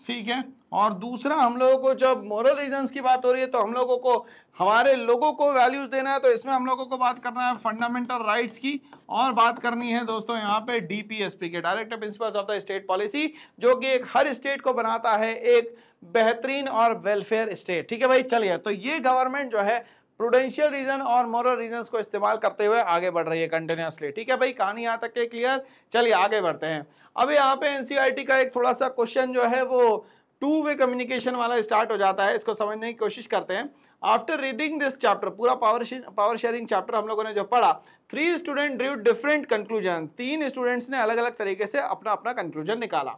ठीक है, और दूसरा हम लोगों को जब मोरल रीजंस की बात हो रही है तो हम लोगों को हमारे लोगों को वैल्यूज देना है, तो इसमें हम लोगों को बात करना है फंडामेंटल राइट्स की, और बात करनी है दोस्तों यहाँ पे डीपीएसपी के, directive principles of the state policy, जो कि एक हर स्टेट को बनाता है एक बेहतरीन और वेलफेयर स्टेट। ठीक है भाई, चलिए, तो ये गवर्नमेंट जो है प्रूडेंशियल रीजन और मॉरल रीजंस को इस्तेमाल करते हुए आगे बढ़ रही है कंटिन्यूअसली। ठीक है भाई, कहानी यहाँ तक के क्लियर। चलिए आगे बढ़ते हैं। अब यहाँ पे एनसीईआरटी का एक थोड़ा सा क्वेश्चन जो है वो टू वे कम्युनिकेशन वाला स्टार्ट हो जाता है, इसको समझने की कोशिश करते हैं। आफ्टर रीडिंग दिस चैप्टर, पूरा पावर शेयरिंग चैप्टर हम लोगों ने जो पढ़ा, 3 student drew different conclusion, 3 students ने अलग अलग तरीके से अपना अपना कंक्लूजन निकाला।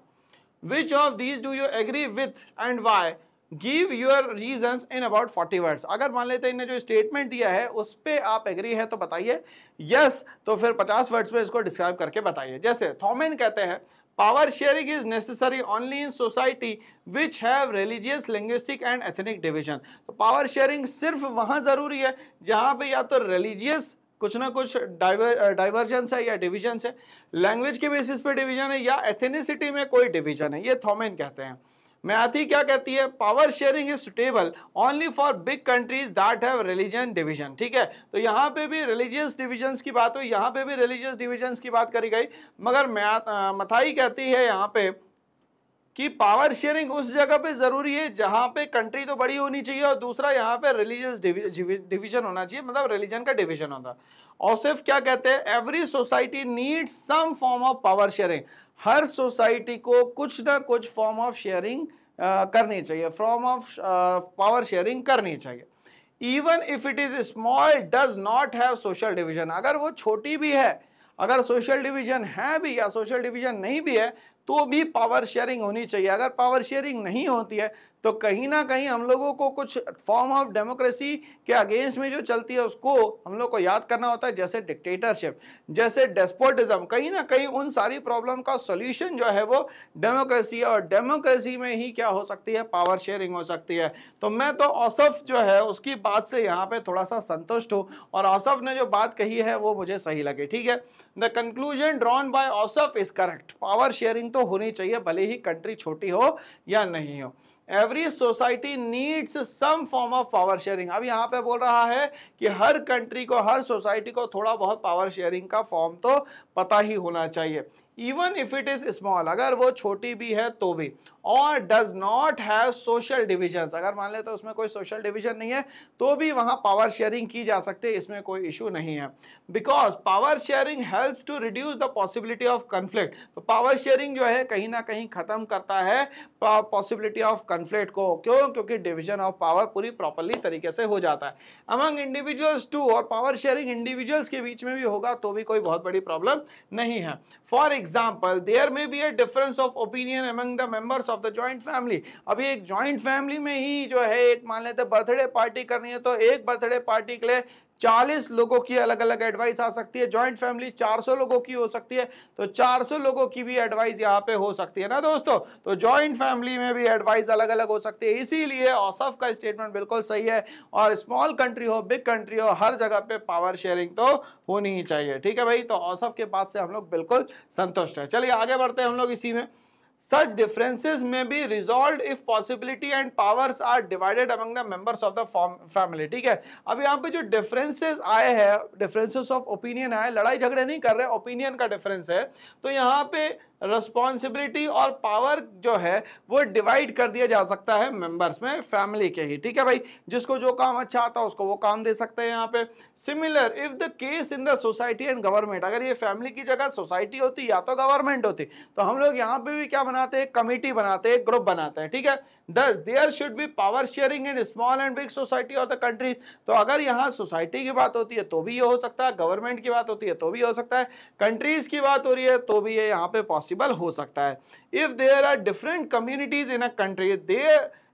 Which of these do you agree with and why? Give your reasons in about 40 words. अगर मान लेते हैं इन्हें जो स्टेटमेंट दिया है उस पे आप एग्री है तो बताइए, यस तो फिर 50 वर्ड्स में इसको डिस्क्राइब करके बताइए। जैसे थॉमन कहते हैं power sharing is necessary only in society which have religious, linguistic and ethnic division. तो पावर शेयरिंग सिर्फ वहां जरूरी है जहां पे या तो रिलीजियस कुछ ना कुछ डाइवर्जेंस है या डिविजन्स है, लैंग्वेज के बेसिस पे डिवीजन है या एथेनिसिटी में कोई डिवीजन है, ये थॉमैन कहते हैं। मैथी क्या कहती है, power sharing is suitable only for big countries that have religion division. ठीक है, तो यहाँ पे भी रिलीजियस डिविजन्स की बात हुई, यहाँ पे भी रिलीजियस डिविजन्स की बात करी गई, मगर मथाई कहती है यहाँ पे कि पावर शेयरिंग उस जगह पे जरूरी है जहां पे कंट्री तो बड़ी होनी चाहिए और दूसरा यहाँ पे रिलीजियस डिवीजन होना चाहिए, मतलब रिलीजन का डिवीजन होता। औसिफ क्या कहते हैं, every society needs some form of power sharing. हर सोसाइटी को कुछ ना कुछ फॉर्म ऑफ शेयरिंग करनी चाहिए, फॉर्म ऑफ पावर शेयरिंग करनी चाहिए। Even if it is small does not have social division. अगर वो छोटी भी है, अगर सोशल डिवीजन है भी या सोशल डिवीजन नहीं भी है, तो भी पावर शेयरिंग होनी चाहिए। अगर पावर शेयरिंग नहीं होती है तो कहीं ना कहीं हम लोगों को कुछ फॉर्म ऑफ डेमोक्रेसी के अगेंस्ट में जो चलती है उसको हम लोग को याद करना होता है, जैसे डिक्टेटरशिप, जैसे डेस्पोटिज्म। कहीं ना कहीं उन सारी प्रॉब्लम का सॉल्यूशन जो है वो डेमोक्रेसी है, और डेमोक्रेसी में ही क्या हो सकती है, पावर शेयरिंग हो सकती है। तो मैं तो औसफ जो है उसकी बात से यहाँ पे थोड़ा सा संतुष्ट हूँ, और औसफ ने जो बात कही है वो मुझे सही लगी। ठीक है, the conclusion drawn by Ausaf is correct. Power sharing तो होनी चाहिए, भले ही कंट्री छोटी हो या नहीं हो। Every society needs some form of power sharing. अब यहाँ पे बोल रहा है कि हर कंट्री को, हर सोसाइटी को थोड़ा बहुत पावर शेयरिंग का फॉर्म तो पता ही होना चाहिए। Even if it is small, अगर वो छोटी भी है तो भी। और does not have social divisions, अगर मान ले तो उसमें कोई सोशल डिवीजन नहीं है तो भी वहां पावर शेयरिंग की जा सकती है, इसमें कोई इशू नहीं है। Because power sharing helps to reduce the possibility of conflict. तो पावर शेयरिंग जो है कहीं ना कहीं खत्म करता है पॉसिबिलिटी ऑफ कन्फ्लिक्ट को। क्यों? क्योंकि डिवीजन ऑफ पावर पूरी प्रॉपरली तरीके से हो जाता है अमंग इंडिविजुअल्स टू, और पावर शेयरिंग इंडिविजुअल्स के बीच में भी होगा तो भी कोई बहुत बड़ी प्रॉब्लम नहीं है। For example, there may be a difference of opinion among the members of the joint family. अभी एक जॉइंट फैमिली में ही जो है, एक मान लेते बर्थडे पार्टी करनी है तो एक बर्थडे पार्टी के लिए 40 लोगों की अलग अलग एडवाइस आ सकती है। जॉइंट फैमिली 400 लोगों की हो सकती है, तो 400 लोगों की भी एडवाइस यहाँ पे हो सकती है ना दोस्तों। तो जॉइंट फैमिली में भी एडवाइस अलग अलग हो सकती है, इसीलिए औसफ का स्टेटमेंट बिल्कुल सही है। और स्मॉल कंट्री हो, बिग कंट्री हो, हर जगह पे पावर शेयरिंग तो होनी ही चाहिए। ठीक है भाई, तो औसफ के बात से हम लोग बिल्कुल संतुष्ट है। चलिए आगे बढ़ते हैं हम लोग इसी में। Such differences may be resolved if possibility and powers are divided among the members of the family। ठीक है, अब यहाँ पे जो डिफरेंसेस आए हैं, डिफरेंसेस ऑफ ओपिनियन आए, लड़ाई झगड़े नहीं कर रहे, ओपिनियन का डिफरेंस है, तो यहाँ पे रिस्पॉन्सिबिलिटी और पावर जो है वो डिवाइड कर दिया जा सकता है मेंबर्स में, फैमिली के ही। ठीक है भाई, जिसको जो काम अच्छा आता है उसको वो काम दे सकते हैं यहाँ पे। Similar if the case in the society and government, अगर ये फैमिली की जगह सोसाइटी होती या तो गवर्नमेंट होती, तो हम लोग यहाँ पे भी क्या बनाते हैं, कमिटी बनाते हैं, ग्रुप बनाते हैं। ठीक है, thus there should be power sharing in small and big society or the countries। तो अगर यहाँ सोसाइटी की बात होती है तो भी ये हो सकता है, गवर्नमेंट की बात होती है तो भी हो सकता है, कंट्रीज की बात हो रही है तो भी ये यहाँ पे पॉसिबल हो सकता है। If there are different communities in a country,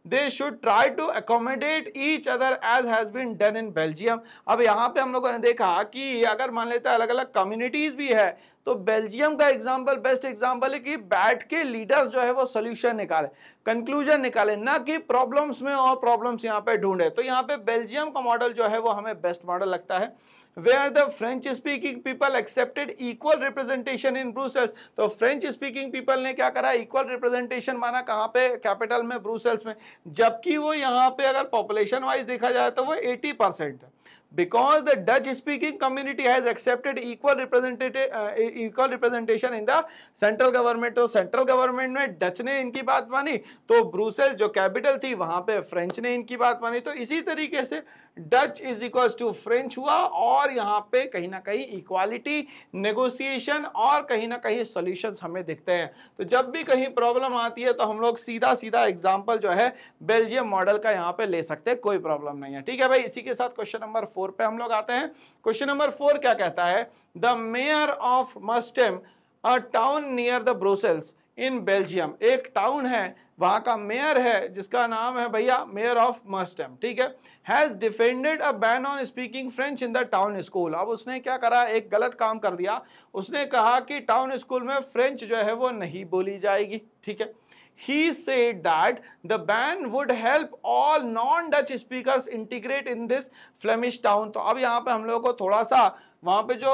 they should try to accommodate each other as has been done in Belgium। अब यहाँ पे हम लोगों ने देखा कि अगर मान लेते हैं अलग अलग कम्युनिटीज भी है, तो बेल्जियम का एग्जांपल बेस्ट एग्जांपल है कि बैठ के लीडर्स जो है वो सोल्यूशन निकाले, कंक्लूजन निकाले, ना कि प्रॉब्लम्स में और प्रॉब्लम्स यहाँ पे ढूंढे। तो यहाँ पे बेल्जियम का मॉडल जो है वो हमें बेस्ट मॉडल लगता है। Where the French speaking people accepted equal representation in Brussels। तो फ्रेंच स्पीकिंग पीपल ने क्या करा, इक्वल रिप्रेजेंटेशन माना कहाँ पे, कैपिटल में, ब्रुसेल्स में, जबकि वो यहाँ पे अगर पॉपुलेशन वाइज देखा जाए तो वो 80% है। Because the Dutch speaking community has accepted equal representation in the central government। तो सेंट्रल गवर्नमेंट में डच ने इनकी बात मानी, तो ब्रुसेल जो कैपिटल थी वहां पे फ्रेंच ने इनकी बात मानी। तो इसी तरीके से Dutch is equals to French हुआ, और यहाँ पे कहीं ना कहीं इक्वालिटी, नेगोशिएशन और कहीं ना कहीं सॉल्यूशंस हमें दिखते हैं। तो जब भी कहीं प्रॉब्लम आती है तो हम लोग सीधा सीधा एग्जांपल जो है बेल्जियम मॉडल का यहाँ पे ले सकते हैं, कोई प्रॉब्लम नहीं है। ठीक है भाई, इसी के साथ क्वेश्चन नंबर 4 पे हम लोग आते हैं। क्वेश्चन नंबर 4 क्या कहता है, the mayor of Merchtem, a town near the Brussels in Belgium. एक टाउन है, वहां का मेयर है जिसका नाम है भैया मेयर ऑफ मस्टेम। ठीक है, has defended a ban on speaking French in the town school. अब उसने क्या करा, एक गलत काम कर दिया, उसने कहा कि टाउन स्कूल में फ्रेंच जो है वो नहीं बोली जाएगी। ठीक है, he said that the ban would help all non-Dutch speakers integrate in this Flemish town। तो अब यहाँ पे हम लोगों को थोड़ा सा वहां पे जो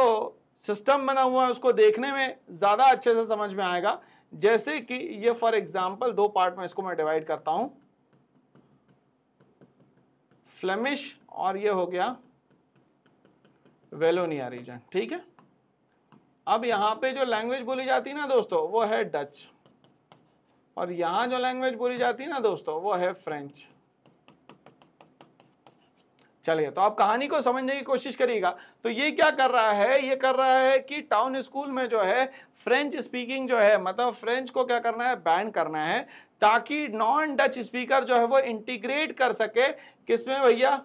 सिस्टम बना हुआ है उसको देखने में ज्यादा अच्छे से समझ में आएगा। जैसे कि ये फॉर एग्जांपल दो पार्ट में इसको मैं डिवाइड करता हूं, फ्लेमिश और ये हो गया वेलोनिया रीजन, ठीक है। अब यहां पे जो लैंग्वेज बोली जाती है ना दोस्तों वो है डच, और यहां जो लैंग्वेज बोली जाती है ना दोस्तों वो है फ्रेंच। चलिए, तो आप कहानी को समझने की कोशिश करिएगा। तो ये क्या कर रहा है, ये कर रहा है कि टाउन स्कूल में जो है फ्रेंच स्पीकिंग जो है, मतलब फ्रेंच को क्या करना है, बैन करना है, ताकि नॉन डच स्पीकर जो है वो इंटीग्रेट कर सके किसमें भैया,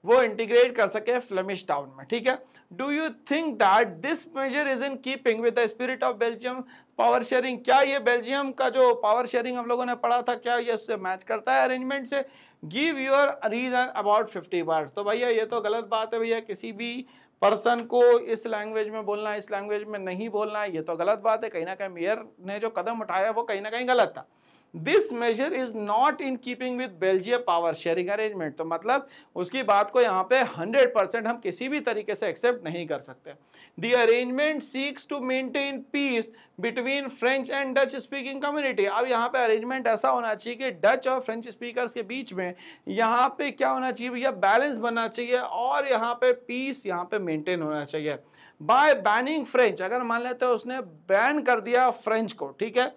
वो इंटीग्रेट कर सके फ्लेमिश टाउन में, ठीक है। Do you think that this measure is in keeping with the spirit of Belgium power sharing? क्या ये बेल्जियम का जो पावर शेयरिंग हम लोगों ने पढ़ा था, क्या ये उससे मैच करता है अरेंजमेंट से? Give your reason about 50 words. तो भैया ये तो गलत बात है भैया, किसी भी पर्सन को इस लैंग्वेज में बोलना है, इस लैंग्वेज में नहीं बोलना है, ये तो गलत बात है। कहीं ना कहीं मेयर ने जो कदम उठाया वो कहीं ना कहीं गलत था। This measure is not in keeping with Belgium power sharing arrangement. तो मतलब उसकी बात को यहाँ पे 100% हम किसी भी तरीके से एक्सेप्ट नहीं कर सकते। The arrangement seeks to maintain peace between French and Dutch speaking community. अब यहाँ पे अरेंजमेंट ऐसा होना चाहिए कि डच और फ्रेंच स्पीकर्स के बीच में यहाँ पे क्या होना चाहिए भैया, बैलेंस बनना चाहिए, और यहाँ पे पीस यहाँ पे मेंटेन होना चाहिए। बाय बैनिंग फ्रेंच, अगर मान लेते हैं उसने बैन कर दिया फ्रेंच को, ठीक है,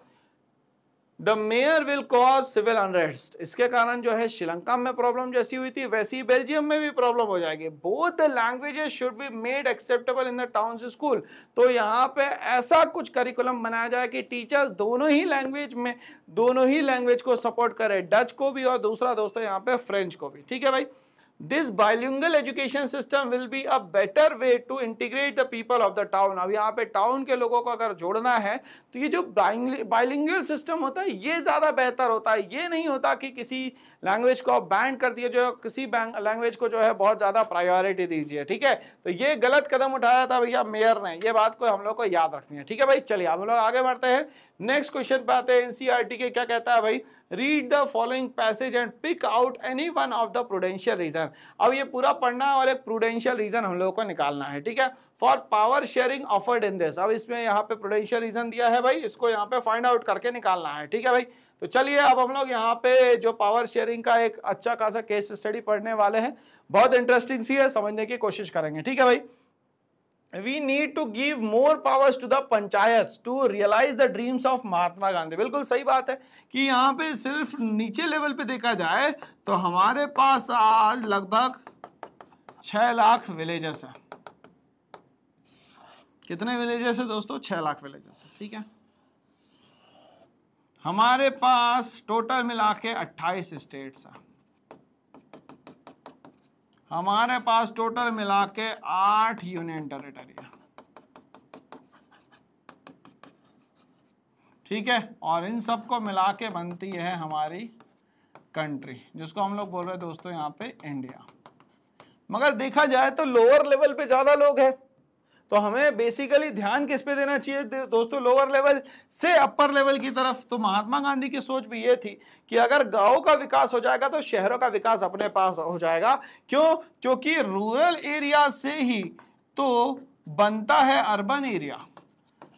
the mayor will cause civil unrest. इसके कारण जो है श्रीलंका में प्रॉब्लम जैसी हुई थी वैसी ही बेल्जियम में भी प्रॉब्लम हो जाएगी। Both the languages should be made acceptable in the towns school. तो यहाँ पे ऐसा कुछ करिकुलम बनाया जाए कि टीचर्स दोनों ही लैंग्वेज को सपोर्ट करे, डच को भी और दूसरा दोस्तों यहाँ पे फ्रेंच को भी, ठीक है भाई। This bilingual education system will be a better way to integrate the people of the town। अब यहाँ पे टाउन के लोगों को अगर जोड़ना है तो ये जो बाइलिंगुअल सिस्टम होता है ये ज्यादा बेहतर होता है। ये नहीं होता कि किसी लैंग्वेज को आप बैन कर दिए, जो किसी लैंग्वेज को जो है बहुत ज्यादा प्रायोरिटी दीजिए, ठीक है। तो ये गलत कदम उठाया था भैया मेयर ने, ये बात को हम लोग को याद रखनी है, ठीक है भाई। चलिए हम लोग आगे बढ़ते हैं, नेक्स्ट क्वेश्चन पे आते हैं। एनसीईआरटी के क्या कहता है भाई, read the following passage and pick out any one of the prudential reason. अब ये पूरा पढ़ना है और एक प्रूडेंशियल रीजन हम लोगों को निकालना है, ठीक है, for power sharing offered in this. अब इसमें यहाँ पे प्रूडेंशियल रीजन दिया है भाई, इसको यहाँ पे फाइंड आउट करके निकालना है, ठीक है भाई। तो चलिए अब हम लोग यहाँ पे जो पावर शेयरिंग का एक अच्छा खासा केस स्टडी पढ़ने वाले हैं, बहुत इंटरेस्टिंग सी है, समझने की कोशिश करेंगे, ठीक है भाई। We need to give more powers to the panchayats to realize the dreams of Mahatma Gandhi. बिल्कुल सही बात है कि यहाँ पे सिर्फ नीचे लेवल पे देखा जाए तो हमारे पास आज लगभग 6 लाख विलेजेस है। कितने विलेजेस है दोस्तों? 6 लाख विलेजेस है, ठीक है। हमारे पास टोटल मिला के 28 स्टेट्स है। हमारे पास टोटल मिला के 8 यूनियन टेरिटरी है, ठीक है। और इन सबको मिला के बनती है हमारी कंट्री, जिसको हम लोग बोल रहे हैं दोस्तों यहाँ पे इंडिया। मगर देखा जाए तो लोअर लेवल पे ज्यादा लोग हैं, तो हमें बेसिकली ध्यान किस पे देना चाहिए दोस्तों, लोअर लेवल से अपर लेवल की तरफ। तो महात्मा गांधी की सोच भी ये थी कि अगर गांवों का विकास हो जाएगा तो शहरों का विकास अपने पास हो जाएगा। क्यों? क्योंकि रूरल एरिया से ही तो बनता है अर्बन एरिया,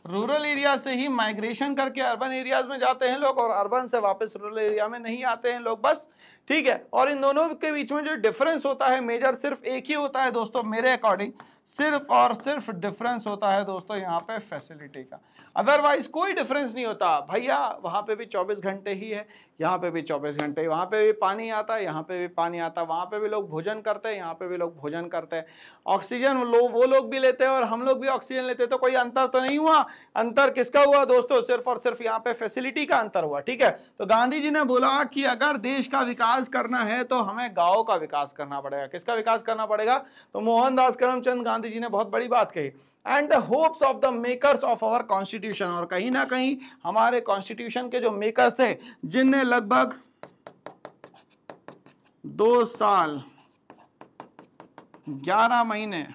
रूरल एरिया से ही माइग्रेशन करके अर्बन एरियाज में जाते हैं लोग, और अर्बन से वापस रूरल एरिया में नहीं आते हैं लोग, बस, ठीक है। और इन दोनों के बीच में जो डिफरेंस होता है मेजर सिर्फ एक ही होता है दोस्तों, मेरे अकॉर्डिंग सिर्फ और सिर्फ डिफरेंस होता है दोस्तों यहाँ पे फैसिलिटी का। अदरवाइज कोई डिफरेंस नहीं होता भैया। वहां पे भी 24 घंटे ही है, यहाँ पे भी 24 घंटे, वहां पे भी पानी आता है, यहाँ पे भी पानी आता है, वहां पे भी लोग भोजन करते हैं, यहाँ पे भी लोग भोजन करते हैं, ऑक्सीजन वो लोग भी लेते हैं और हम लोग भी ऑक्सीजन लेते हैं। तो कोई अंतर तो नहीं हुआ। अंतर किसका हुआ दोस्तों? सिर्फ और सिर्फ यहाँ पे फैसिलिटी का अंतर हुआ, ठीक है। तो गांधी जी ने बोला कि अगर देश का विकास करना है तो हमें गांव का विकास करना पड़ेगा। किसका विकास करना पड़ेगा? तो मोहनदास करमचंद गांधी जी ने बहुत बड़ी बात कही, and the hopes of the makers of our constitution. और कहीं ना कहीं हमारे कॉन्स्टिट्यूशन के जो मेकर्स थे, जिनने लगभग 2 साल 11 महीने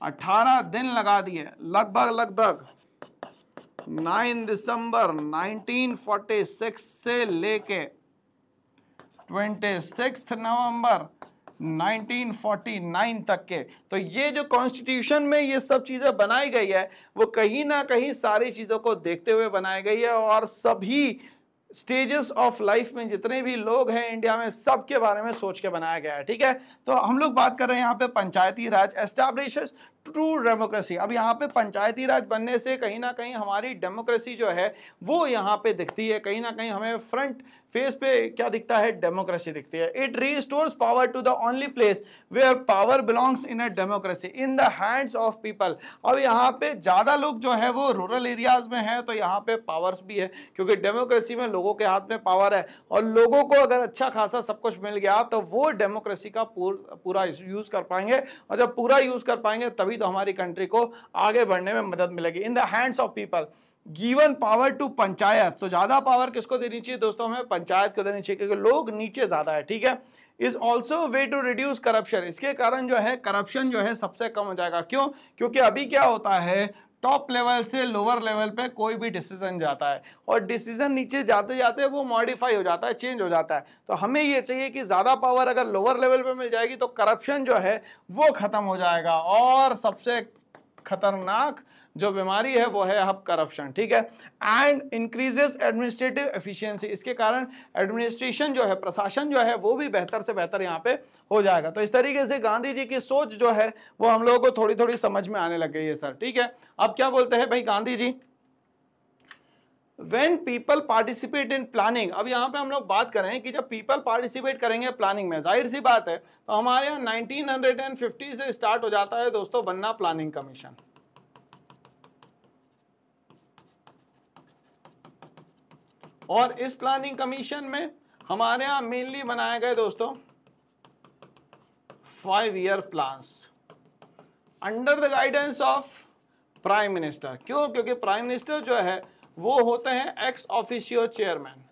18 दिन लगा दिए, लगभग 9 दिसंबर 1946 से लेके 26 नवंबर 1949 तक के। तो ये जो कॉन्स्टिट्यूशन में ये सब चीजें बनाई गई है वो कहीं ना कहीं सारी चीजों को देखते हुए बनाई गई है, और सभी स्टेजेस ऑफ लाइफ में जितने भी लोग हैं इंडिया में सबके बारे में सोच के बनाया गया है। ठीक है, तो हम लोग बात कर रहे हैं यहाँ पे पंचायती राज एस्टैब्लिशेस ट्रू डेमोक्रेसी। अब यहाँ पे पंचायती राज बनने से कहीं ना कहीं हमारी डेमोक्रेसी जो है वो यहाँ पे दिखती है, कहीं ना कहीं हमें फ्रंट फेस पे क्या दिखता है, डेमोक्रेसी दिखती है। It restores power to the only place where power belongs in a democracy in the hands of people. अब यहाँ पे ज्यादा लोग जो है वो रूरल एरियाज में है, तो यहाँ पे पावर्स भी है, क्योंकि डेमोक्रेसी में लोगों के हाथ में पावर है, और लोगों को अगर अच्छा खासा सब कुछ मिल गया तो वो डेमोक्रेसी का पूरा यूज कर पाएंगे, और जब पूरा यूज कर पाएंगे तभी तो हमारी कंट्री को आगे बढ़ने में मदद मिलेगी। In the hands of people given power to panchayat. तो ज्यादा पावर किसको देनी चाहिए दोस्तों, हमें पंचायत को देनी चाहिए, क्योंकि लोग नीचे ज्यादा है। ठीक है, is also way to reduce corruption. इसके कारण जो है करप्शन जो है सबसे कम हो जाएगा। क्यों? क्योंकि अभी क्या होता है, टॉप लेवल से लोअर लेवल पे कोई भी डिसीजन जाता है, और डिसीजन नीचे जाते जाते वो मॉडिफाई हो जाता है, चेंज हो जाता है। तो हमें ये चाहिए कि ज्यादा पावर अगर लोअर लेवल पे मिल जाएगी तो करप्शन जो है वो खत्म हो जाएगा, और सबसे खतरनाक जो बीमारी है वो है अब करप्शन। ठीक है, एंड इंक्रीजेस एडमिनिस्ट्रेटिव एफिशिएंसी। इसके कारण एडमिनिस्ट्रेशन जो है, प्रशासन जो है वो भी बेहतर से बेहतर यहाँ पे हो जाएगा। तो इस तरीके से गांधी जी की सोच जो है वो हम लोगों को थोड़ी थोड़ी समझ में आने लग गई है सर। ठीक है, अब क्या बोलते हैं भाई Gandhi ji, When people participate in planning। अब यहाँ पे हम लोग बात करें कि जब पीपल पार्टिसिपेट करेंगे प्लानिंग में, जाहिर सी बात है, तो हमारे यहाँ 1950 से स्टार्ट हो जाता है दोस्तों बनना प्लानिंग कमीशन। और इस प्लानिंग कमीशन में हमारे यहाँ मेनली बनाए गए दोस्तों 5 year plans under the guidance of prime minister. क्यों? क्योंकि प्राइम मिनिस्टर जो है वो होते हैं एक्स ऑफिशियो चेयरमैन।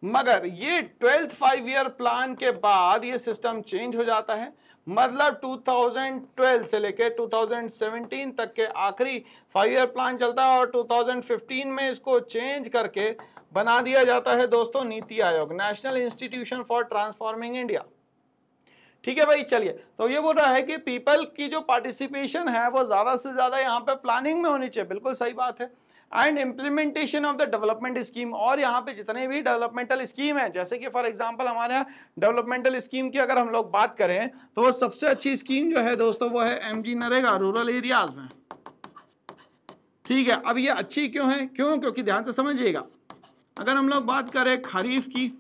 मगर ये 12th 5 ईयर प्लान के बाद ये सिस्टम चेंज हो जाता है। मतलब 2012 से लेके 2017 तक के आखिरी 5 ईयर प्लान चलता है, और 2015 में इसको चेंज करके बना दिया जाता है दोस्तों NITI Aayog, national institution for transforming India. ठीक है भाई, चलिए, तो ये बोल रहा है कि पीपल की जो पार्टिसिपेशन है वो ज्यादा से ज्यादा यहाँ पे प्लानिंग में होनी चाहिए। बिल्कुल सही बात है। And implementation of the development scheme. और यहाँ पे जितने भी डेवलपमेंटल स्कीम है, जैसे कि फॉर एग्जांपल हमारे यहाँ डेवलपमेंटल स्कीम की अगर हम लोग बात करें तो वो सबसे अच्छी स्कीम जो है दोस्तों वो है एमजी नरेगा रूरल एरियाज में। ठीक है, अब ये अच्छी क्यों है? क्यों? क्योंकि ध्यान से समझिएगा, अगर हम लोग बात करें खरीफ की,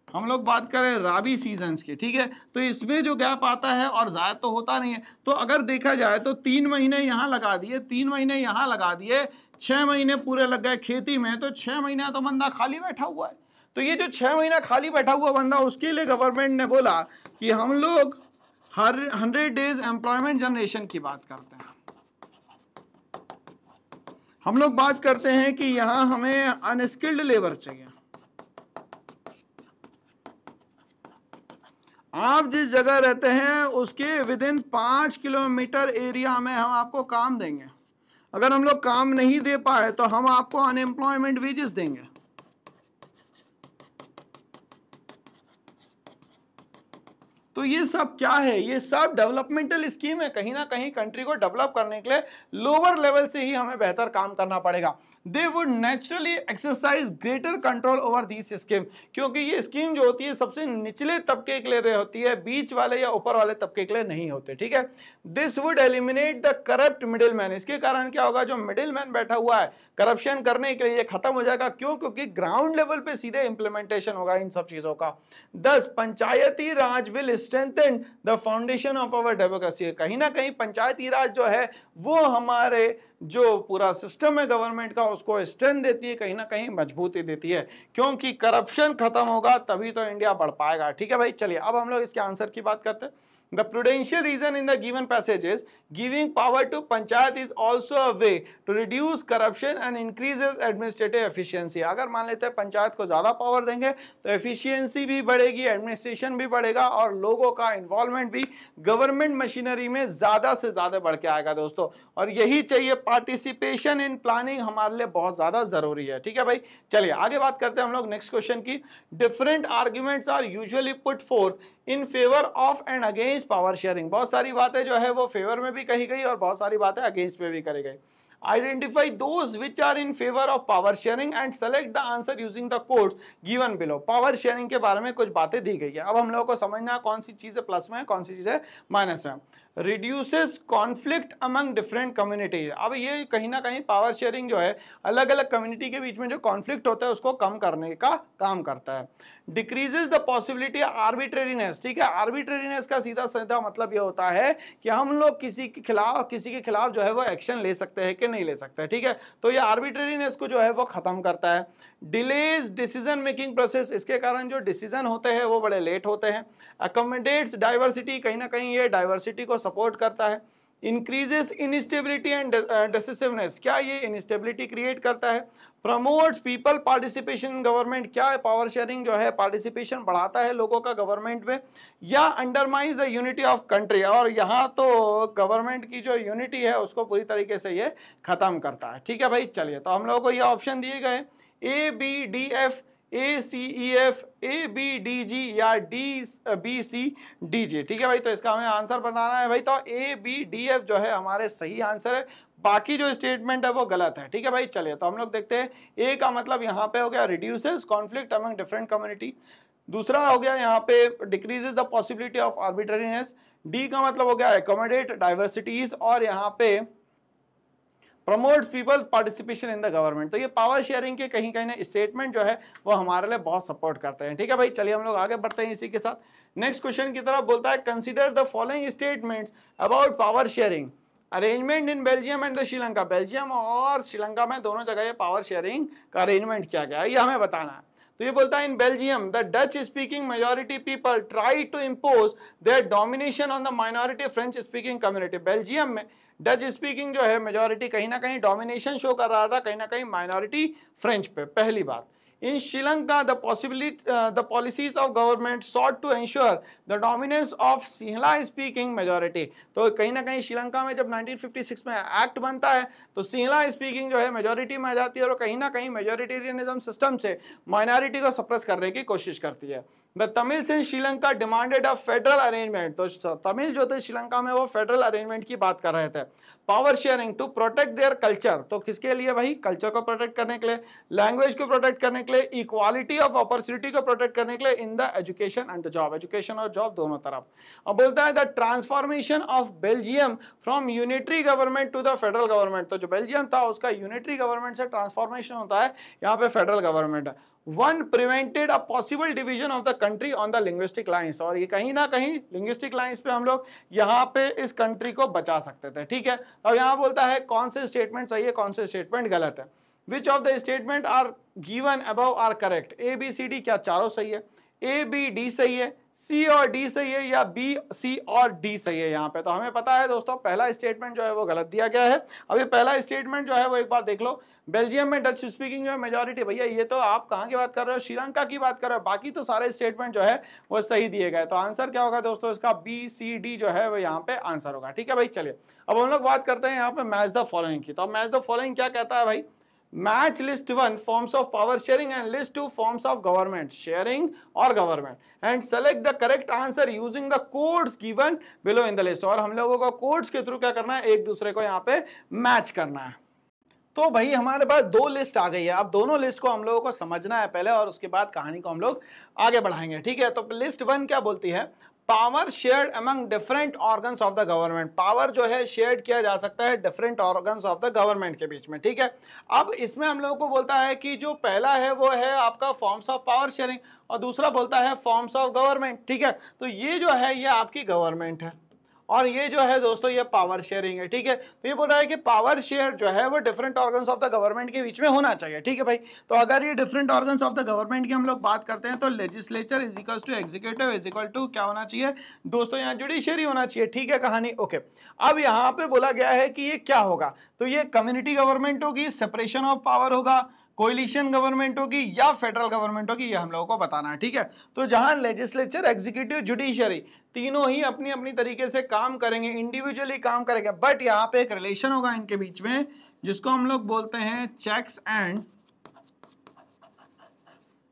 हम लोग बात करें राबी सीजन्स की, ठीक है, तो इसमें जो गैप आता है और ज़्यादा तो होता नहीं है। तो अगर देखा जाए तो 3 महीने यहाँ लगा दिए, 3 महीने यहाँ लगा दिए, 6 महीने पूरे लग गए खेती में, तो 6 महीना तो बंदा खाली बैठा हुआ है। तो ये जो 6 महीना खाली बैठा हुआ बंदा, उसके लिए गवर्नमेंट ने बोला कि हम लोग हर 100 डेज एम्प्लॉयमेंट जनरेशन की बात करते हैं। हम लोग बात करते हैं कि यहाँ हमें अनस्किल्ड लेबर चाहिए। आप जिस जगह रहते हैं उसके विदिन 5 किलोमीटर एरिया में हम आपको काम देंगे। अगर हम लोग काम नहीं दे पाए तो हम आपको अनएम्प्लॉयमेंट वेजेस देंगे। तो ये सब क्या है? ये सब डेवलपमेंटल स्कीम है। कहीं ना कहीं कंट्री को डेवलप करने के लिए लोअर लेवल से ही हमें बेहतर काम करना पड़ेगा। They would naturally exercise greater control over this scheme, क्योंकि ये स्कीम जो होती है सबसे निचले तबके के लिए होती है, बीच वाले या ऊपर वाले तबके के लिए नहीं होते। ठीक है, this would eliminate the corrupt middle man. इसके कारण क्या होगा, जो मिडिल मैन बैठा हुआ है करप्शन करने के लिए, खत्म हो जाएगा। क्यों? क्योंकि ग्राउंड लेवल पे सीधे इंप्लीमेंटेशन होगा इन सब चीजों का। 10 Panchayati Raj will strengthen the foundation of our democracy. कहीं ना कहीं पंचायती राज जो है वो हमारे जो पूरा सिस्टम है गवर्नमेंट का उसको स्ट्रेंथ देती है, कहीं ना कहीं मजबूती देती है, क्योंकि करप्शन खत्म होगा तभी तो इंडिया बढ़ पाएगा। ठीक है भाई, चलिए अब हम लोग इसके आंसर की बात करते हैं। The prudential reason in the given passage is giving power to panchayat is also a way to reduce corruption and increases administrative efficiency. अगर मान लेते हैं पंचायत को ज़्यादा पावर देंगे तो एफिशिएंसी भी बढ़ेगी, एडमिनिस्ट्रेशन भी बढ़ेगा और लोगों का इन्वॉल्वमेंट भी गवर्नमेंट मशीनरी में ज़्यादा से ज़्यादा बढ़ के आएगा दोस्तों। और यही चाहिए, पार्टिसिपेशन इन प्लानिंग हमारे लिए बहुत ज़्यादा ज़रूरी है। ठीक है भाई, चलिए आगे बात करते हैं हम लोग नेक्स्ट क्वेश्चन की। Different arguments are usually put forth in favour of and against power sharing. बहुत सारी बातें जो है वो फेवर में भी कही गई और बहुत सारी बातें अगेंस्ट में भी करी गई। Identify those which are in favour of power sharing and select the answer using the codes given below. Power sharing के बारे में कुछ बातें दी गई है, अब हम लोगों को समझना कौन सी चीजें प्लस में है, कौन सी चीजें माइनस में। Reduces conflict among different communities. अब ये कहीं ना कहीं पावर शेयरिंग जो है अलग अलग कम्युनिटी के बीच में जो कॉन्फ्लिक्ट होता है उसको कम करने का काम करता है। Decreases the possibility arbitrariness. ठीक है, आर्बिट्रेरीनेस का सीधा सीधा मतलब ये होता है कि हम लोग किसी के खिलाफ जो है वो एक्शन ले सकते हैं कि नहीं ले सकते। ठीक है, तो ये आर्बिट्रेरीनेस को जो है वो खत्म करता है। डिलेज डिसीजन मेकिंग प्रोसेस, इसके कारण जो डिसीजन होते हैं वो बड़े लेट होते हैं। अकोमोडेट्स डाइवर्सिटी, कहीं ना कहीं ये डाइवर्सिटी को सपोर्ट करता है। इंक्रीजेस इनस्टेबिलिटी एंड डिसिसिवनेस, क्या ये इनस्टेबिलिटी क्रिएट करता है। Promotes people participation in government, क्या पावर शेयरिंग जो है पार्टिसिपेशन बढ़ाता है लोगों का गवर्नमेंट में। या undermines the unity of country, और यहाँ तो गवर्नमेंट की जो यूनिटी है उसको पूरी तरीके से ये खत्म करता है। ठीक है भाई, चलिए तो हम लोगों को ये ऑप्शन दिए गए A B D F, A C E F, A B D G या D B C D G. ठीक है भाई, तो इसका हमें आंसर बताना है भाई, तो ए बी डी एफ जो है हमारे सही आंसर है, बाकी जो स्टेटमेंट है वो गलत है। ठीक है भाई, चलिए तो हम लोग देखते हैं। ए का मतलब यहाँ पे हो गया reduces conflict among different community, दूसरा हो गया यहाँ पे decreases the possibility of arbitrariness, D का मतलब हो गया एकोमोडेट डाइवर्सिटीज, और यहाँ पे promotes people participation in the government. तो ये पावर शेयरिंग के कहीं कहीं ना स्टेटमेंट जो है वो हमारे लिए बहुत सपोर्ट करते हैं। ठीक है भाई, चलिए हम लोग आगे बढ़ते हैं इसी के साथ। नेक्स्ट क्वेश्चन की तरफ बोलता है consider the following statements about power sharing arrangement in Belgium and the Sri Lanka. Belgium और श्रीलंका में दोनों जगह ये पावर शेयरिंग का अरेंजमेंट किया गया है, ये हमें बताना है। तो ये बोलता है in Belgium the Dutch speaking majority people try to impose their domination on the minority French speaking community. Belgium में डच स्पीकिंग जो है मेजॉरिटी कहीं ना कहीं डोमिनेशन शो कर रहा था कहीं ना कहीं माइनॉरिटी फ्रेंच पे, पहली बात। In Sri Lanka, the policies of government sought to ensure the dominance of Sinhala-speaking majority। तो कहीं ना कहीं श्रीलंका में जब 1956 में एक्ट बनता है तो सिंहला स्पीकिंग जो है मेजॉरिटी में आ जाती है और कहीं ना कहीं मेजॉरिटेरियनिज्म सिस्टम से माइनॉरिटी को सप्रेस करने की कोशिश करती है। The Tamils in Sri Lanka demanded a federal arrangement. तो तमिल जो थे श्रीलंका में वो फेडरल अरेंजमेंट की बात कर रहे थे। Power sharing to protect their culture, तो किसके लिए भाई, कल्चर को प्रोटेक्ट करने के लिए, लैंग्वेज को प्रोटेक्ट करने के लिए, इक्वालिटी ऑफ अपॉर्चुनिटी को प्रोटेक्ट करने के लिए in the education and the job, education और जॉब दोनों तरफ। अब बोलता है the transformation of Belgium from unitary government to the federal government. तो जो बेल्जियम था उसका यूनिटरी गवर्नमेंट से ट्रांसफॉर्मेशन होता है, यहाँ पे फेडरल गवर्नमेंट है। One prevented a possible division of the country on the linguistic lines, और ये कहीं ना कहीं लिंग्विस्टिक लाइंस पे हम लोग यहाँ पे इस कंट्री को बचा सकते थे। ठीक है, अब यहाँ बोलता है कौन से स्टेटमेंट सही है कौन से स्टेटमेंट गलत है। Which of the statement are given above are correct. A B C D क्या चारों सही है, ए बी डी सही है, सी और डी सही है, या बी सी और डी सही है। यहाँ पे तो हमें पता है दोस्तों पहला स्टेटमेंट जो है वो गलत दिया गया है। अब ये पहला स्टेटमेंट जो है वो एक बार देख लो, बेल्जियम में डच स्पीकिंग जो है मेजॉरिटी, भैया ये तो आप कहाँ की बात कर रहे हो, श्रीलंका की बात कर रहे हो, बाकी तो सारे स्टेटमेंट जो है वो सही दिए गए। तो आंसर क्या होगा दोस्तों, इसका बी सी डी जो है वो यहाँ पे आंसर होगा। ठीक है भाई, चलिए अब हम लोग बात करते हैं यहाँ पे मैच द फॉलोइंग की। तो मैच द फॉलोइंग क्या कहता है भाई, match list 1 forms of power sharing and list 2 forms of government sharing और government and select the correct answer using the codes given below in the list. और हम लोगों को कोड्स के थ्रू क्या करना है, एक दूसरे को यहाँ पे मैच करना है। तो भाई हमारे पास दो लिस्ट आ गई है, अब दोनों लिस्ट को हम लोगों को समझना है पहले और उसके बाद कहानी को हम लोग आगे बढ़ाएंगे। ठीक है, तो लिस्ट 1 क्या बोलती है, power shared among different organs of the government. Power जो है शेयर्ड किया जा सकता है different organs of the government के बीच में। ठीक है, अब इसमें हम लोगों को बोलता है कि जो पहला है वो है आपका फॉर्म्स ऑफ पावर शेयरिंग और दूसरा बोलता है फॉर्म्स ऑफ गवर्नमेंट। ठीक है, तो ये जो है ये आपकी गवर्नमेंट है और ये जो है दोस्तों ये पावर शेयरिंग है, ठीक है। तो ये बोल रहा है कि पावर शेयर जो है वो different organs of the government के बीच में होना चाहिए, ठीक है भाई। तो अगर ये different organs of the government की हम लोग बात करते हैं तो legislature is equal to executive is equal to क्या होना चाहिए दोस्तों, यहाँ जुडिशियरी होना चाहिए, ठीक है कहानी, ओके। अब यहाँ पे बोला गया है कि ये क्या होगा, तो ये कम्युनिटी गवर्नमेंट होगी, सेपरेशन ऑफ पावर होगा, कोलिशन गवर्नमेंट होगी या फेडरल गवर्नमेंट होगी, ये हम लोगों को बताना है, ठीक है। तो जहां लेजिस्लेचर, एग्जीक्यूटिव, जुडिशरी तीनों ही अपनी अपनी तरीके से काम करेंगे, इंडिविजुअली काम करेंगे, बट यहाँ पे एक रिलेशन होगा इनके बीच में जिसको हम लोग बोलते हैं चेक्स एंड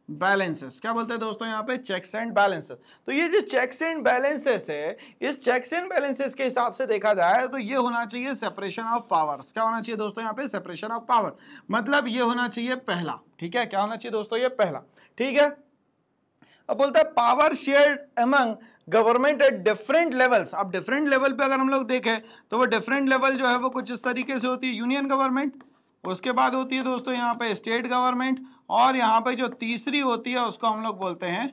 बैलेंसेस। क्या बोलते हैं दोस्तों यहाँ पे, चेक्स एंड बैलेंसेस। तो ये जो चेक्स एंड बैलेंसेस है, इस चेक्स एंड बैलेंसेस के हिसाब से देखा जाए तो ये होना चाहिए सेपरेशन ऑफ पावर्स। क्या होना चाहिए दोस्तों यहाँ पे, सेपरेशन ऑफ पावर, मतलब ये होना चाहिए पहला, ठीक है। क्या होना चाहिए दोस्तों, ये पहला, ठीक है। अब बोलता है power shared among government at different levels. अब डिफरेंट लेवल पे अगर हम लोग देखें तो वो डिफरेंट लेवल जो है वो कुछ इस तरीके से होती है, यूनियन गवर्नमेंट, उसके बाद होती है दोस्तों यहाँ पे स्टेट गवर्नमेंट, और यहाँ पे जो तीसरी होती है उसको हम लोग बोलते हैं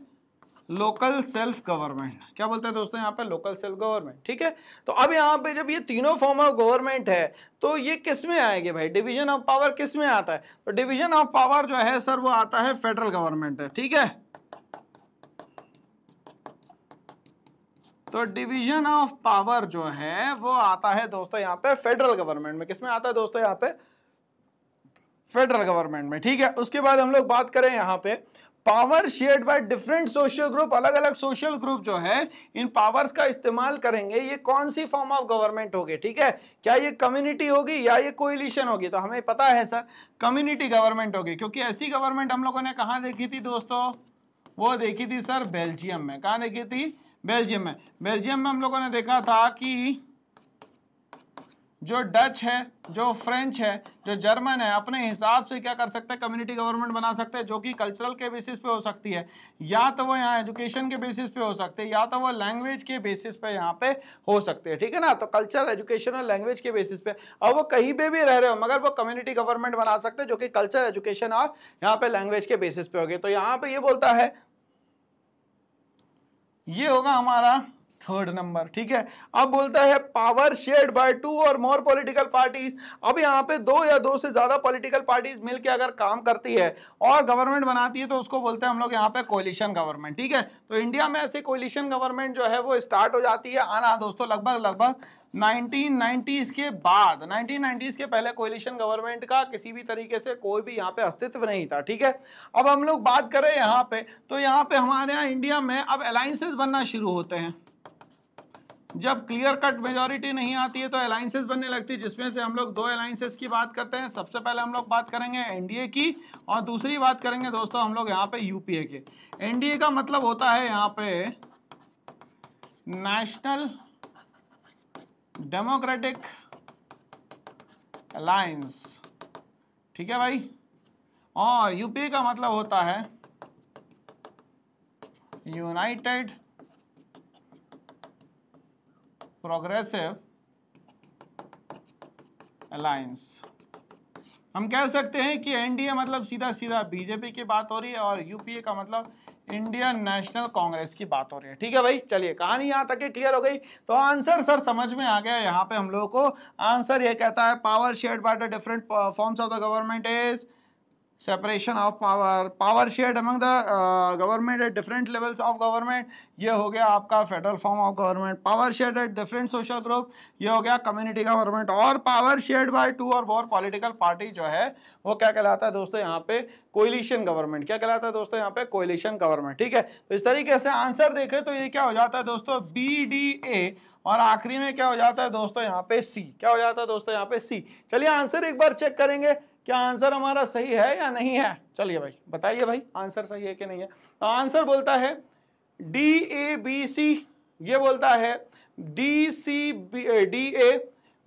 लोकल सेल्फ गवर्नमेंट। क्या बोलते हैं दोस्तों यहाँ पे, लोकल सेल्फ गवर्नमेंट, ठीक है। तो अब यहाँ पे जब ये तीनों फॉर्म ऑफ गवर्नमेंट है तो ये किस में आएंगे भाई, डिवीजन ऑफ पावर किस में आता है, तो डिवीजन ऑफ पावर जो है सर वो आता है फेडरल गवर्नमेंट है, ठीक है। तो डिवीजन ऑफ पावर जो है वो आता है दोस्तों यहाँ पे फेडरल गवर्नमेंट में, किसमें आता है दोस्तों यहाँ पे, फेडरल गवर्नमेंट में, ठीक है। उसके बाद हम लोग बात करें यहाँ पे power shared by different social group, अलग अलग सोशल ग्रुप जो है इन पावर्स का इस्तेमाल करेंगे, ये कौन सी फॉर्म ऑफ गवर्नमेंट होगी, ठीक है। क्या ये कम्युनिटी होगी या ये कोएलिशन होगी, तो हमें पता है सर कम्युनिटी गवर्नमेंट होगी, क्योंकि ऐसी गवर्नमेंट हम लोगों ने कहाँ देखी थी दोस्तों, वो देखी थी सर बेल्जियम में। कहाँ देखी थी, बेल्जियम में। बेल्जियम में हम लोगों ने देखा था कि जो डच है, जो फ्रेंच है, जो जर्मन है, अपने हिसाब से क्या कर सकते हैं, कम्युनिटी गवर्नमेंट बना सकते हैं, जो कि कल्चरल के बेसिस पे हो सकती है, या तो वो यहाँ एजुकेशन के बेसिस पे हो सकते हैं, या तो वो लैंग्वेज के बेसिस पे यहाँ पे हो सकते हैं, ठीक है ना। तो कल्चर, एजुकेशन और लैंग्वेज के बेसिस पे, अब वो कहीं पे भी रह रहे हो मगर वो कम्युनिटी गवर्नमेंट बना सकते हैं जो कि कल्चर, एजुकेशन और यहाँ पे लैंग्वेज के बेसिस पे होगी। तो यहाँ पे ये बोलता है, ये होगा हमारा थर्ड नंबर, ठीक है। अब बोलता है पावर शेयर्ड बाय टू और मोर पॉलिटिकल पार्टीज। अब यहाँ पे दो या दो से ज्यादा पॉलिटिकल पार्टीज मिलकर अगर काम करती है और गवर्नमेंट बनाती है तो उसको बोलते हैं हम लोग यहाँ पे कोलिशन गवर्नमेंट, ठीक है। तो इंडिया में ऐसी कोलिशन गवर्नमेंट जो है वो स्टार्ट हो जाती है आना दोस्तों लगभग 1990s के बाद। 1990s के पहले कोलिशन गवर्नमेंट का किसी भी तरीके से कोई भी यहाँ पे अस्तित्व नहीं था, ठीक है। अब हम लोग बात करें यहाँ पे, तो यहाँ पे हमारे यहाँ इंडिया में अब अलायंसेस बनना शुरू होते हैं। जब क्लियर कट मेजॉरिटी नहीं आती है तो अलायंसेस बनने लगती है, जिसमें से हम लोग दो अलायंसेस की बात करते हैं। सबसे पहले हम लोग बात करेंगे एनडीए की, और दूसरी बात करेंगे दोस्तों हम लोग यहाँ पे यूपीए के। एनडीए का मतलब होता है यहाँ पे नेशनल डेमोक्रेटिक अलायंस, ठीक है भाई, और यूपीए का मतलब होता है यूनाइटेड प्रोग्रेसिव अलायंस। हम कह सकते हैं कि एनडीए मतलब सीधा सीधा बीजेपी की बात हो रही है और यूपीए का मतलब इंडियन नेशनल कांग्रेस की बात हो रही है, ठीक है भाई। चलिए कहानी यहाँ तक क्लियर हो गई। तो आंसर सर समझ में आ गया यहाँ पे हम लोगों को। आंसर ये कहता है power shared by the different forms of the government is separation of power, power shared among the government at different levels of government, ये हो गया आपका federal form of government. Power shared at different social group, ये हो गया कम्युनिटी गवर्नमेंट। और पावर शेयर्ड बाय टू और मोर पॉलिटिकल पार्टी जो है वो क्या कहलाता है दोस्तों यहाँ पे, कोएलिशन गवर्नमेंट। क्या कहलाता है दोस्तों यहाँ पे, कोएलिशन गवर्नमेंट, ठीक है। तो इस तरीके से आंसर देखें तो ये क्या हो जाता है दोस्तों, BDA, और आखिरी में क्या हो जाता है दोस्तों यहाँ पे C। क्या हो जाता है दोस्तों यहाँ पे C। चलिए आंसर एक बार चेक करेंगे क्या आंसर हमारा सही है या नहीं है। चलिए भाई बताइए भाई आंसर सही है कि नहीं है। तो आंसर बोलता है DABC, ये बोलता है DCDA,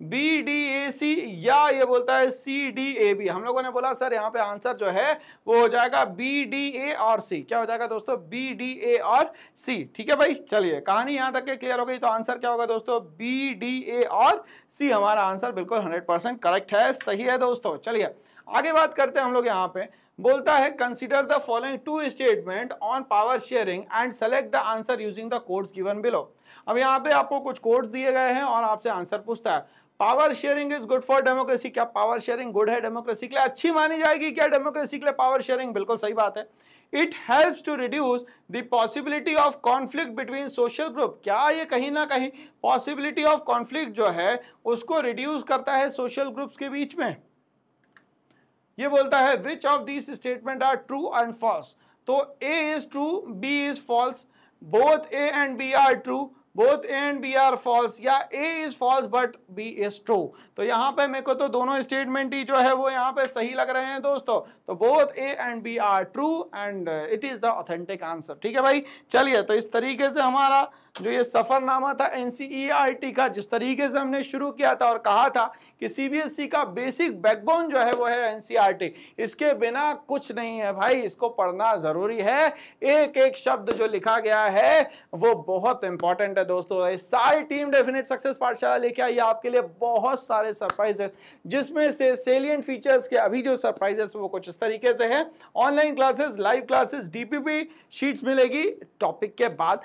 BDAC, या ये बोलता है CDAB। हम लोगों ने बोला सर यहाँ पे आंसर जो है वो हो जाएगा BDA और C। क्या हो जाएगा दोस्तों, BDA और C, ठीक है भाई। चलिए कहानी यहाँ तक के क्लियर हो गई। तो आंसर क्या होगा दोस्तों, BDA और C हमारा आंसर बिल्कुल 100% करेक्ट है, सही है दोस्तों। चलिए आगे बात करते हैं हम लोग यहाँ पे बोलता है consider the following two statement on power sharing and select the answer using the codes given below. अब यहाँ पे आपको कुछ कोड्स दिए गए हैं और आपसे आंसर पूछता है power sharing is good for democracy. क्या पावर शेयरिंग गुड है डेमोक्रेसी के लिए, अच्छी मानी जाएगी क्या डेमोक्रेसी के लिए पावर शेयरिंग? बिल्कुल सही बात है। It helps to reduce the possibility of conflict between social group. क्या ये कहीं ना कहीं पॉसिबिलिटी ऑफ कॉन्फ्लिक्ट जो है उसको रिड्यूस करता है सोशल ग्रुप्स के बीच में? ये बोलता है which of these statement are true and false. तो A is true, B is false, both A and B are true, both A and B are false, या A is false but B is true. तो यहाँ पे मेरे को तो दोनों स्टेटमेंट ही जो है वो यहाँ पे सही लग रहे हैं दोस्तों। तो both A and B are true and it is the authentic answer. ठीक है भाई, चलिए तो इस तरीके से हमारा जो ये सफरनामा था एनसीईआरटी का, जिस तरीके से हमने शुरू किया था और कहा था कि सीबीएसई का बेसिक बैकबोन जो है वो है एनसीईआरटी, इसके बिना कुछ नहीं है भाई, इसको पढ़ना जरूरी है। एक एक शब्द जो लिखा गया है वो बहुत इंपॉर्टेंट है दोस्तों। इस सारी टीम डेफिनेट सक्सेस पाठशाला लेके आई आपके लिए बहुत सारे सरप्राइजेस, जिसमें से सेलिएंट फीचर्स के अभी जो सरप्राइजेस वो कुछ इस तरीके से है। Online classes, live classes, DPP sheets मिलेगी टॉपिक के बाद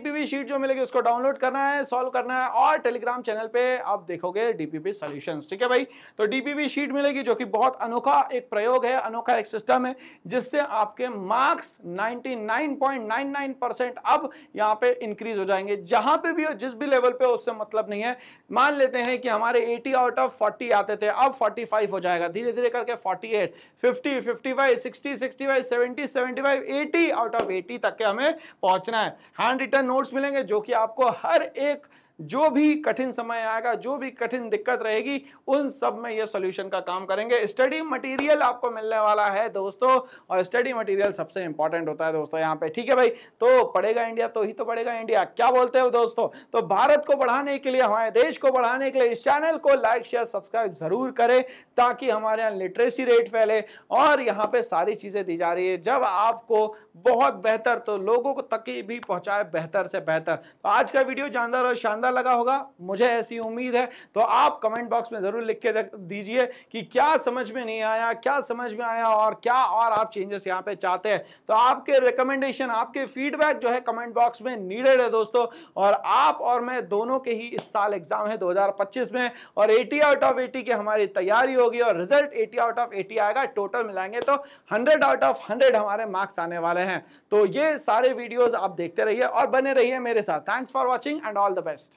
डीपीपी शीट जो मिलेगी उसको डाउनलोड करना है, सॉल्व करना है, और टेलीग्राम चैनल पे आप देखोगे डीपीपी सॉल्यूशंस। ठीक है भाई, तो डीपीपी शीट मिलेगी जो कि बहुत अनोखा एक प्रयोग है, अनोखा एक सिस्टम है, जिससे आपके मार्क्स 99.99% अब यहाँ पे इंक्रीज हो जाएंगे। जहां पे भी हो, जिस भी लेवल पे हो, उससे मतलब नहीं है। मान लेते हैं कि हमारे 80 आउट ऑफ 40 आते थे, अब 45 हो जाएगा, धीरे धीरे करके 48, 50, 55, 60, 65, 70, 75, 80 आउट ऑफ 80 तक के हमें पहुंचना है। हैंड रिटन नोट्स मिलेंगे जो कि आपको हर एक जो भी कठिन समय आएगा, जो भी कठिन दिक्कत रहेगी, उन सब में ये सॉल्यूशन का काम करेंगे। स्टडी मटेरियल आपको मिलने वाला है दोस्तों, और स्टडी मटेरियल सबसे इंपॉर्टेंट होता है दोस्तों यहाँ पे। ठीक है भाई, तो पढ़ेगा इंडिया तो ही तो बढ़ेगा इंडिया, क्या बोलते हो दोस्तों? तो भारत को बढ़ाने के लिए, हमारे देश को बढ़ाने के लिए इस चैनल को लाइक शेयर सब्सक्राइब जरूर करें, ताकि हमारे यहाँ लिटरेसी रेट फैले और यहाँ पे सारी चीजें दी जा रही है। जब आपको बहुत बेहतर तो लोगों को तक भी पहुंचाए बेहतर से बेहतर। तो आज का वीडियो जानदार और शानदार लगा होगा, मुझे ऐसी उम्मीद है। तो आप कमेंट बॉक्स में जरूर लिख के दीजिए कि क्या समझ में नहीं आया, क्या समझ में आया, और क्या और आप चेंजेस यहाँ पे चाहते हैं। तो आपके रिकमेंडेशन, आपके फीडबैक जो है कमेंट बॉक्स में नीडेड है दोस्तों। और आप और मैं दोनों के ही इस साल एग्जाम है 2025 में, और 80 आउट ऑफ 80 की हमारी तैयारी होगी और रिजल्ट 80 आउट ऑफ 80 आएगा। टोटल मिलाएंगे तो 100 आउट ऑफ 100 हमारे मार्क्स आने वाले हैं। तो ये सारे वीडियोस आप देखते रहिए और बने रहिए मेरे साथ। Thanks for watching and all the best.